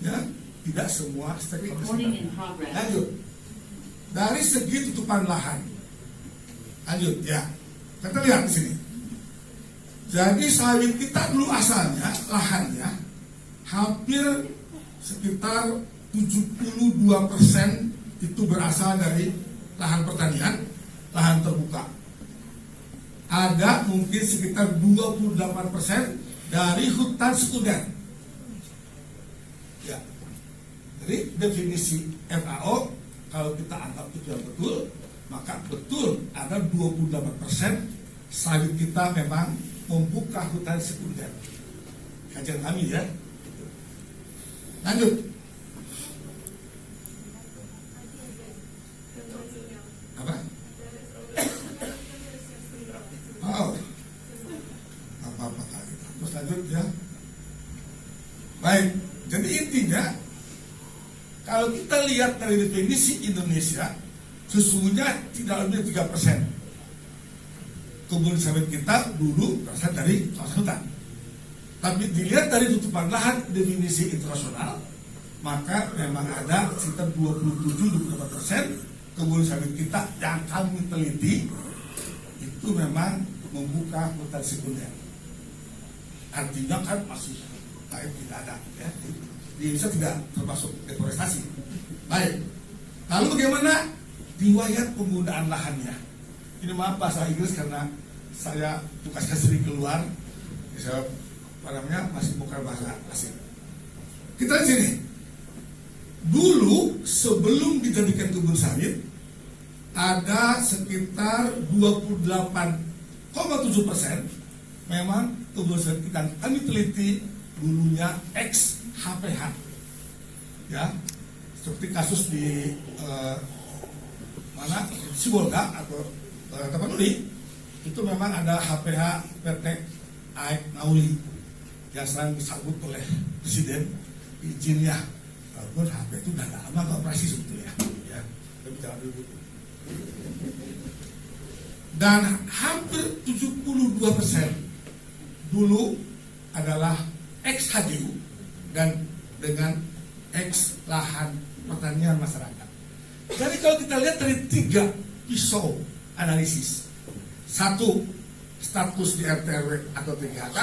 Ya, tidak semua stakeholder. Lanjut. dari segi tutupan lahan. Lanjut ya, kita lihat di sini. Jadi sawit kita dulu asalnya lahannya hampir sekitar 72% itu berasal dari lahan pertanian, lahan terbuka. Ada mungkin sekitar 28% dari hutan sekunder. Ya. Jadi definisi FAO kalau kita anggap itu yang betul, maka betul ada 28% sawit kita memang membuka hutan sekunder. Kajian kami ya. Lanjut. Apa? Oh, apa-apa kali. Terus lanjut ya. Baik, jadi intinya kalau kita lihat dari definisi Indonesia, sesungguhnya tidak lebih 3% kebun sawit kita dulu berasal dari kawasan hutan. Tapi dilihat dari tutupan lahan definisi internasional, maka memang ada sekitar 27-28% kebun sawit kita yang kami teliti itu memang membuka hutan sekunder. Artinya kan masih tidak ada ya. Di Indonesia tidak termasuk deforestasi. Baik. Lalu bagaimana riwayat penggunaan lahannya? Ini maaf bahasa Inggris karena saya tugasnya sering keluar. Saya masih bukan bahasa asing. Kita di sini. Dulu sebelum dijadikan kebun sawit ada sekitar 28,7% memang kebun sawit kita kami teliti dulunya ex HPH, ya seperti kasus di Sibolga atau Tapanuli itu memang ada HPH PT Aek Nauli yang sekarang disambut oleh Presiden izinnya. Walaupun HP itu udah lama nggak operasi sebetulnya, ya tapi jangan dulu. Dan hampir 72% dulu adalah ex HJU dan dengan ex lahan pertanian masyarakat. Jadi kalau kita lihat dari 3 pisau analisis, 1 status di RT/RW atau TGHK,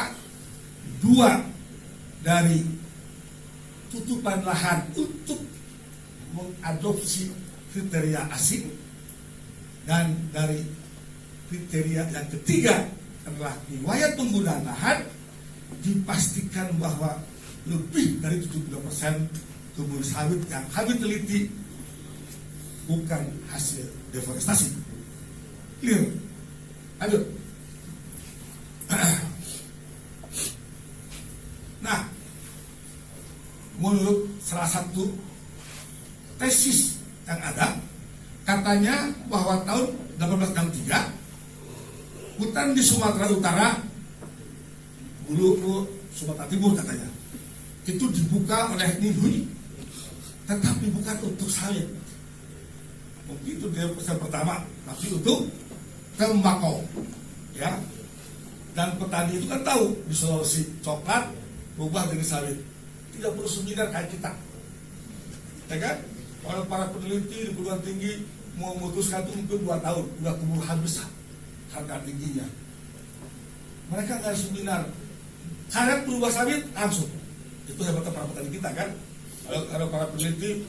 2 dari tutupan lahan untuk mengadopsi kriteria asing, dan dari kriteria yang ketiga adalah riwayat penggunaan lahan, dipastikan bahwa lebih dari 72% kebun sawit yang kami teliti bukan hasil deforestasi. Clear? Lanjut. Nah, menurut salah satu tesis yang ada, katanya bahwa tahun 1863 hutan di Sumatera Utara, dulu Sumatera Timur katanya, itu dibuka oleh Ninhui, tetapi bukan untuk sawit. Mungkin itu dia pesan pertama, tapi untuk tembakau, ya. Dan petani itu kan tahu di Sulawesi coklat berubah jadi sawit, tidak perlu seminar kayak kita, ya kan? Kalau para peneliti di perguruan tinggi mau memutuskan itu mungkin 2 tahun, udah keburu habis harga tingginya. Mereka nggak seminar, karena berubah sawit langsung. Itu hebatnya para petani kita kan. Kalau para peneliti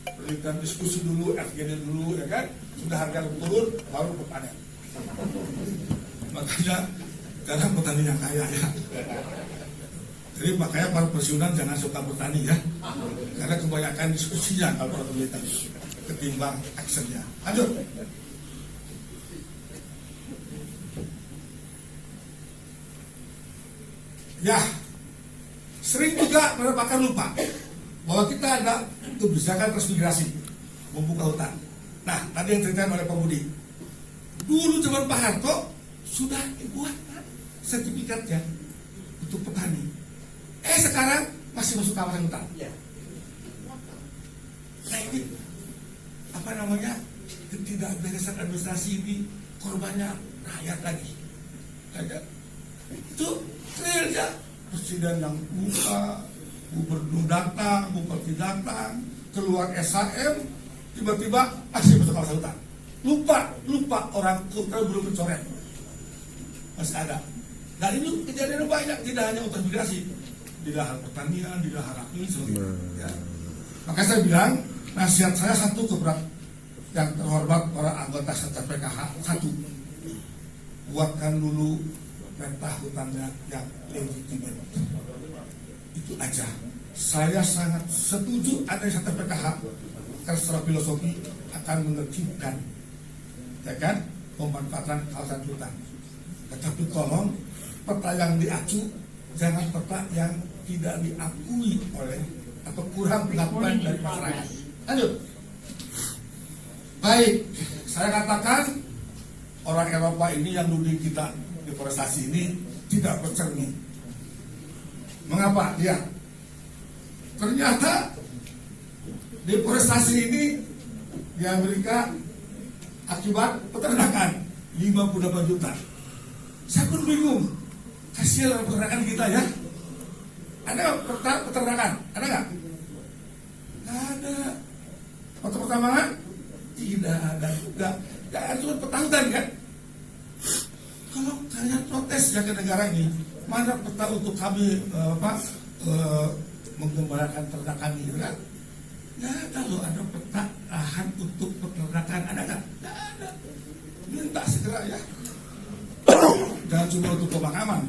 penelitian diskusi dulu, FGD dulu, ya kan, sudah harga turun baru berpanen. Makanya jangan petani yang kaya ya. Jadi makanya para pensiunan jangan suka bertani ya, karena kebanyakan diskusinya kalau para peneliti ketimbang actionnya. Lanjut. Ya, sering juga para pakar lupa bahwa kita ada kebijakan transmigrasi membuka hutan. Nah, tadi yang ceritakan oleh Pak Budi, dulu zaman Pak Harto sudah dibuat sertifikatnya untuk petani. Sekarang masih masuk kawasan hutan. Nah ini apa namanya, ketidakberesan administrasi ini korbannya rakyat lagi. Itu realnya presiden yang buka, gubernur datang, bupati datang, keluar SHM, tiba-tiba aksi masuk kawasan hutan. Lupa orang kota belum mencoret. Masih ada. Dan ini kejadian banyak, tidak hanya untuk migrasi, di lahan pertanian, di lahan akuisisi. Ya. Maka saya bilang, nasihat saya satu kepada yang terhormat para anggota serta PKH, satu, buatkan dulu peta hutannya yang legitimate. Itu aja. Saya sangat setuju ada serta PKH karena secara filosofi akan menertibkan, ya kan, pemanfaatan kawasan hutan. Tetapi tolong peta yang diacu jangan peta yang tidak diakui oleh atau kurang pengakuan dari masyarakat. Lanjut. Baik, saya katakan orang Eropa ini yang nuding kita deforestasi ini tidak bercermin. Mengapa? Ya, ternyata deforestasi ini di Amerika akibat peternakan 58 juta. Saya pun bingung. Kasihan peternakan kita ya. Ada peternakan? Ada nggak? Nggak ada. Waktu pertambangan? Tidak ada juga. Ya cuma petautan kan. Kalau kalian protes ya ke negara ini, mana peta untuk kami mengembalakan ternak kami kan? Nggak ada loh, ada peta lahan untuk peternakan, ada nggak? Nggak ada. Minta segera ya. Jangan cuma untuk pemakaman.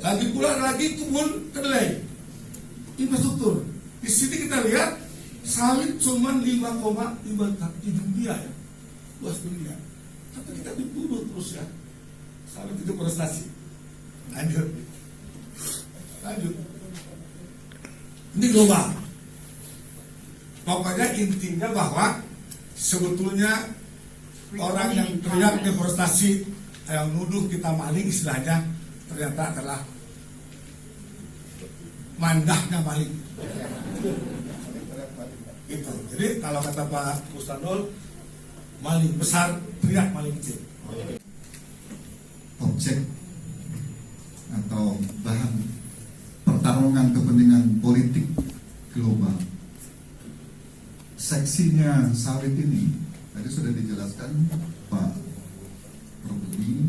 Lagi pula lagi kebun kedelai, infrastruktur. Di sini kita lihat sawit cuma 5,5 di dunia ya, luas dunia. Tapi kita dibunuh terus ya, sawit itu prestasi. Lanjut. Ini global. Pokoknya intinya bahwa sebetulnya orang yang teriak deforestasi, yang nuduh kita maling istilahnya, ternyata adalah mandahnya maling. Itu. Jadi kalau kata Pak Mustadol, maling besar teriak maling kecil. Objek atau bahan pertarungan kepentingan politik global. Seksinya sawit ini tadi sudah dijelaskan Pak Robudi,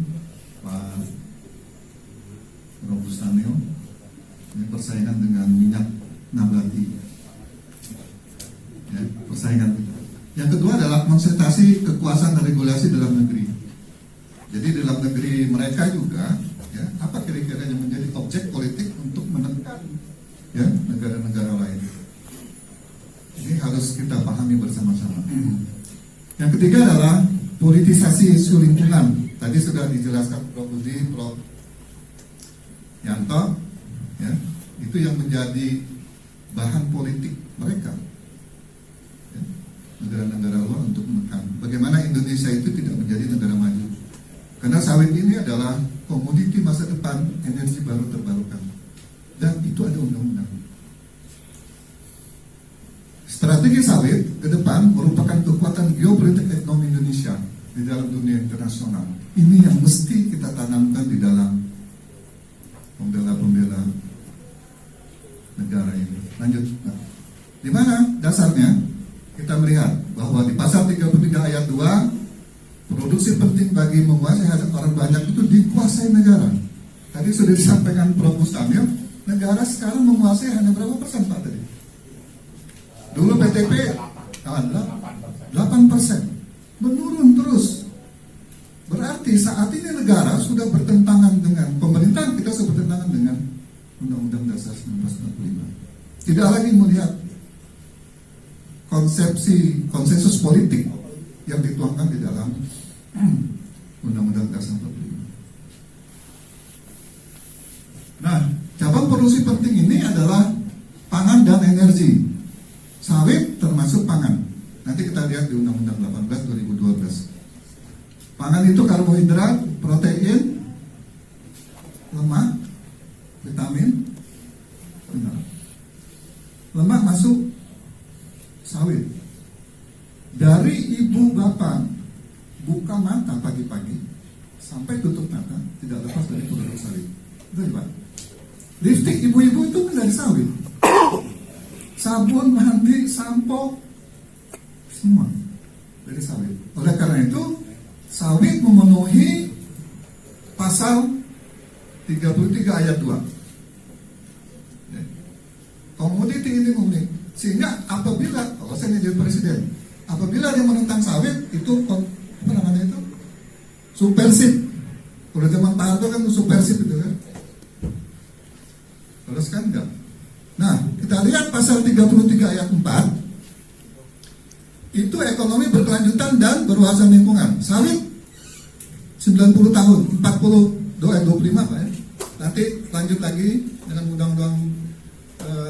Pak Robustanio. Ini persaingan dengan minyak nabati. Ya, persaingan. Yang kedua adalah konsentrasi kekuasaan dan regulasi dalam negeri. Jadi dalam negeri mereka juga, ya, apa kira-kira yang menjadi objek politik untuk menekan ya negara-negara lain. Ini harus kita pahami bersama-sama. Yang ketiga adalah politisasi isu lingkungan. Tadi sudah dijelaskan Prof. Budi, Prof. Yanto, ya, itu yang menjadi bahan politik mereka. Ya, negara-negara luar untuk menekan. Bagaimana Indonesia itu tidak menjadi negara maju. Karena sawit ini adalah komoditi masa depan, energi baru terbarukan. Dan itu ada undang-undang. Strategi sawit ke depan merupakan kekuatan geopolitik ekonomi Indonesia di dalam dunia internasional. Ini yang mesti kita tanamkan di dalam pembela-pembela negara ini. Lanjut. Nah, di mana dasarnya? Kita melihat bahwa di pasal 33 ayat 2, produksi penting bagi menguasai hajat orang banyak itu dikuasai negara. Tadi sudah disampaikan Prof. Mustamil, negara sekarang menguasai hanya berapa persen Pak tadi? Dulu PTP 8%, menurun terus. Berarti saat ini negara sudah bertentangan dengan pemerintahan, kita sudah bertentangan dengan Undang-Undang Dasar 1945. Tidak lagi melihat konsensus politik yang dituangkan di dalam Undang-Undang Dasar 45. Nah, cabang produksi penting ini adalah pangan dan energi. Sawit termasuk pangan. Nanti kita lihat di Undang-Undang 18 2012. Pangan itu karbohidrat, protein, lemak, vitamin, mineral. Lemak masuk sawit. Dari ibu bapak buka mata pagi-pagi sampai tutup mata tidak lepas dari produk sawit. Betul Pak? Lipstik ibu-ibu itu kan dari sawit. Sabun, mandi, sampo, semua dari sawit. Oleh karena itu, sawit memenuhi pasal 33 ayat 2. Ya. Komoditi ini memenuhi. Sehingga apabila, kalau saya jadi presiden, apabila dia menentang sawit, itu apa namanya itu? Subversif. Kalau zaman Pak Harto kan subversif itu kan. Kalau sekarang enggak. Nah, kita lihat pasal 33 ayat 4. Itu ekonomi berkelanjutan dan berwawasan lingkungan. Sawit 90 tahun, 25 Pak ya. Nanti lanjut lagi dengan undang-undang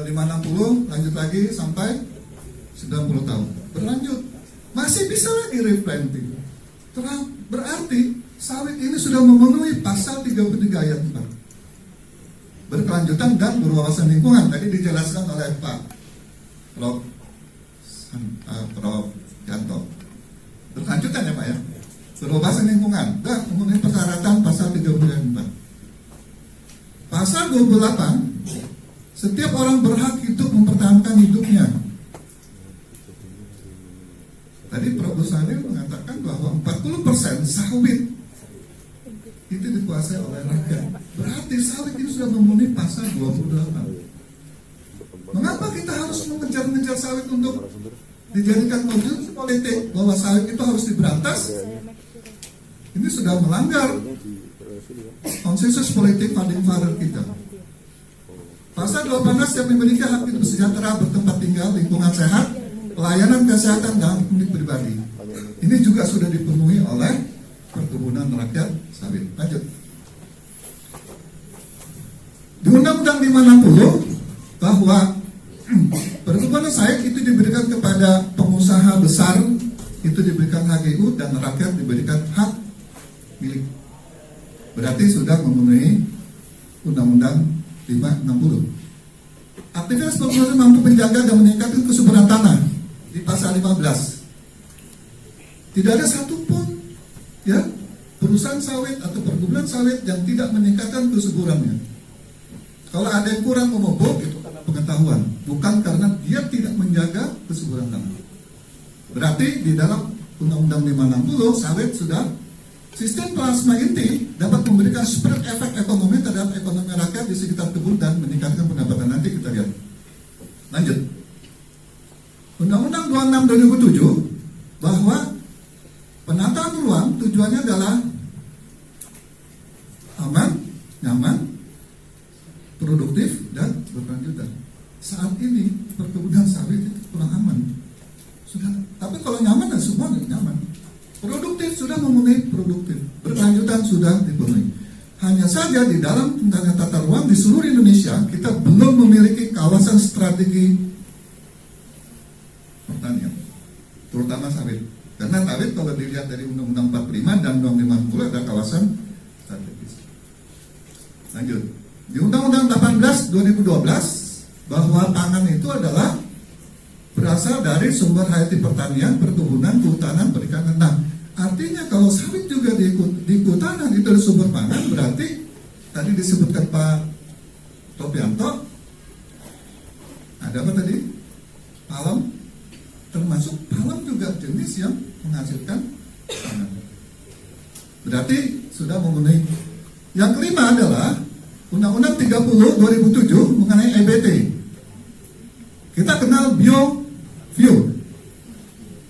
560, lanjut lagi sampai 90 tahun. Berlanjut. Masih bisa lagi replanting. Berarti sawit ini sudah memenuhi pasal 33 ayat 4. Berkelanjutan dan berwawasan lingkungan. Tadi dijelaskan oleh Pak Prof. Yanto. Berkelanjutan ya Pak ya. Berwawasan lingkungan dan memenuhi persyaratan pasal 33 ayat 4. Pasal 28, setiap orang berhak hidup mempertahankan hidupnya. Tadi Prof. Busani mengatakan bahwa 40% sawit itu dikuasai oleh rakyat. Berarti sawit ini sudah memenuhi pasal 28. Mengapa kita harus mengejar-ngejar sawit untuk dijadikan model politik bahwa sawit itu harus diberantas? Ini sudah melanggar konsensus politik founding father kita. Pasal 18 yang memiliki hak hidup sejahtera, bertempat tinggal, lingkungan sehat, pelayanan kesehatan dan unik pribadi. Ini juga sudah dipenuhi oleh perkebunan rakyat sawit. Lanjut. Di Undang-Undang 560 bahwa perkebunan sawit itu diberikan kepada pengusaha besar, itu diberikan HGU dan rakyat diberikan hak milik. Berarti sudah memenuhi Undang-Undang 560. Aktivitas perkebunan mampu menjaga dan meningkatkan kesuburan tanah di pasal 15. Tidak ada satupun ya perusahaan sawit atau perkebunan sawit yang tidak meningkatkan kesuburannya. Kalau ada yang kurang memobok itu karena pengetahuan, bukan karena dia tidak menjaga kesuburan tanah. Berarti di dalam Undang-Undang 560 sawit sudah sistem plasma inti dapat memberikan spread efek ekonomi terhadap ekonomi rakyat di sekitar kebun dan meningkatkan pendapatan. Nanti kita lihat. Lanjut. Undang-Undang 26 2007 bahwa penataan ruang tujuannya adalah aman, nyaman, produktif dan berkelanjutan. Saat ini perkebunan sawit itu kurang aman. Sudah, tapi kalau nyaman dan semua nyaman. Produktif sudah memenuhi produktif, berkelanjutan sudah dipenuhi. Hanya saja di dalam tentang tata ruang di seluruh Indonesia kita belum memiliki kawasan strategi pertanian, terutama sawit. Karena sawit kalau dilihat dari Undang-Undang 45 dan Undang-Undang 50 ada kawasan strategis. Lanjut. Di Undang-Undang 18 2012 bahwa pangan itu adalah berasal dari sumber hayati pertanian, perkebunan, kehutanan, perikanan. Nah, artinya kalau sawit juga di kehutanan itu ada sumber pangan, berarti tadi disebutkan Pak Topianto, ada apa tadi? Palem, termasuk palem juga jenis yang menghasilkan pangan. Berarti sudah memenuhi. Yang kelima adalah Undang-Undang 30 2007 mengenai EBT. Kita kenal biofuel.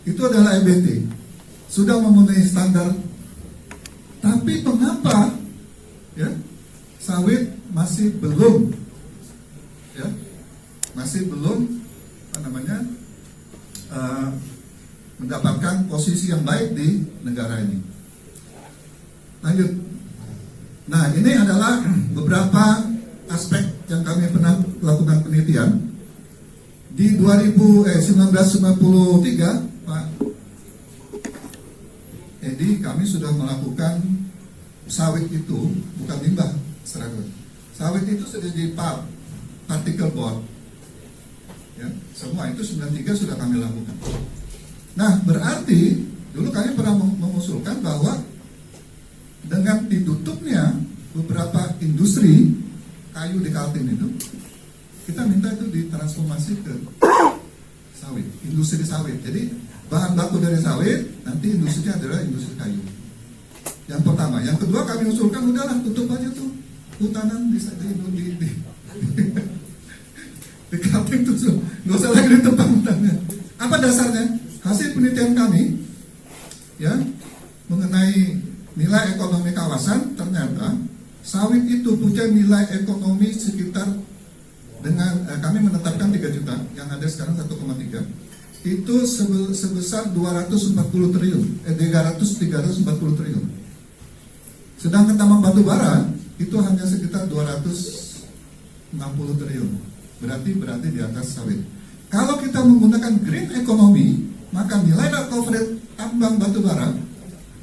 Itu adalah EBT. Sudah memenuhi standar. Tapi mengapa ya sawit masih belum mendapatkan posisi yang baik di negara ini. Lanjut. Nah, ini adalah beberapa aspek yang kami pernah lakukan penelitian. Di 1993, Pak Edi, kami sudah melakukan sawit itu bukan limbah seragam. Sawit itu sudah di particle board. Ya, semua itu 93 sudah kami lakukan. Nah, berarti dulu kami pernah mengusulkan bahwa dengan ditutupnya beberapa industri kayu di Kaltim itu, kita minta itu ditransformasi ke sawit, industri sawit. Jadi bahan baku dari sawit, nanti industrinya adalah industri kayu. Yang pertama, yang kedua kami usulkan udahlah tutup aja tuh hutanan di cutting tuh, nggak usah lagi ditebang hutannya. Apa dasarnya? Hasil penelitian kami, ya, mengenai nilai ekonomi kawasan, ternyata sawit itu punya nilai ekonomi sekitar dengan kami menetapkan 3 juta, yang ada sekarang 1,3, itu sebesar 240 triliun, 340 triliun. Sedangkan tambang batu bara itu hanya sekitar 260 triliun, berarti di atas sawit. Kalau kita menggunakan green economy, maka nilai recovery tambang batu bara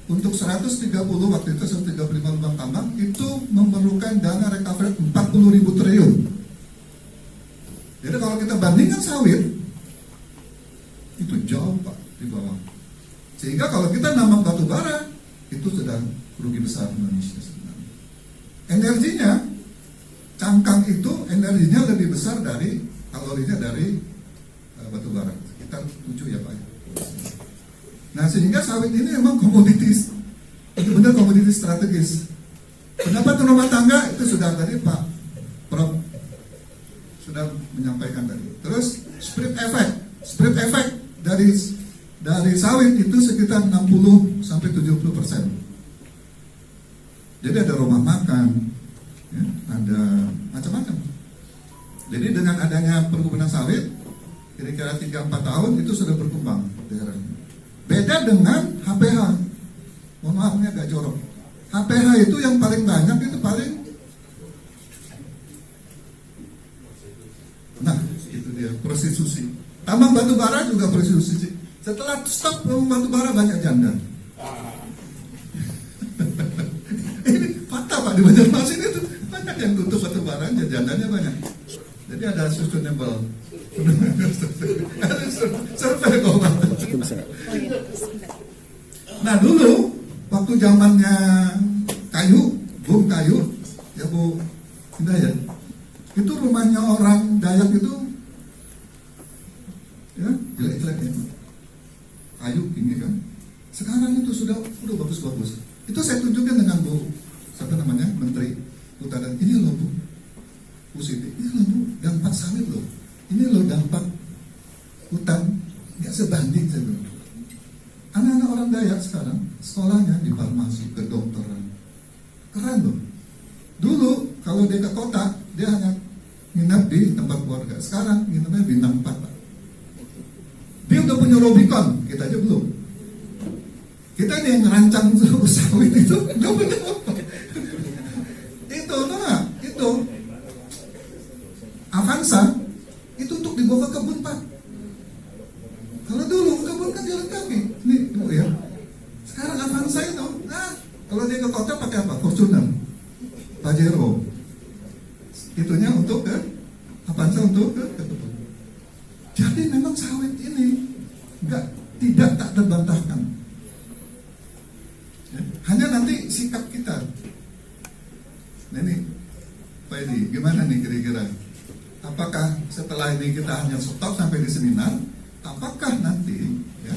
untuk 130 waktu itu 135 lubang tambang itu memerlukan dana recovery 40.000 triliun. Jadi kalau kita bandingkan sawit itu jauh Pak di bawah. Sehingga kalau kita nambang batu bara itu sudah rugi besar Indonesia sebenarnya. Energinya, cangkang itu energinya lebih besar dari kalorinya dari batu bara. Sekitar 7 ya Pak. Nah sehingga sawit ini memang komoditis, itu benar komoditis strategis. Pendapat rumah tangga itu sudah tadi Pak Prof sudah menyampaikan tadi. Terus spread effect dari sawit itu sekitar 60 sampai 70%. Jadi ada rumah makan, ya, ada macam-macam. Jadi dengan adanya perkebunan sawit, kira-kira 3-4 tahun itu sudah berkembang daerahnya. Beda dengan HPH. Mohon maaf ini agak jorok. HPH itu yang paling banyak itu paling. Nah, itu dia prostitusi. Tambang batu bara juga prostitusi. Setelah stop tambang batu bara banyak janda. Ini fakta Pak di Banjarmasin itu banyak yang tutup batu bara, jandanya banyak. Jadi ada sustainable. Survei kok Pak. Nah dulu waktu zamannya kayu, boom kayu, ya Bu Indah ya, itu rumahnya orang Dayak itu, ya jelek-jeleknya, kayu tinggi kan. Sekarang itu sudah bagus-bagus. Itu saya tunjukkan dengan Bu, siapa namanya, Menteri Hutan. Ini loh Bu Siti, ini loh Bu, dampak sawit loh. Ini loh dampak hutan, nggak sebanding saya bilang. Anak-anak orang Dayak sekarang sekolahnya di farmasi, kedokteran, keren loh. Dulu kalau dia ke kota dia hanya nginep di tempat keluarga. Sekarang nginepnya bintang 4 Pak. Dia udah punya Rubicon, kita aja belum. Kita ini yang ngerancang sawit itu nggak punya apa. Itu Avanza itu untuk dibawa ke kebun Pak. Kalau dulu kebun kan jalan kaki, nih Bu ya. Sekarang Avanza itu, kalau dia ke kota pakai apa? Fortuner, Pajero. Itunya untuk Avanza untuk ke kebun. Jadi memang sawit ini tidak tak terbantahkan. Ya, hanya nanti sikap kita. Nah ini Pak Edi, gimana nih kira-kira? Apakah setelah ini kita hanya stop sampai di seminar? Apakah nanti ya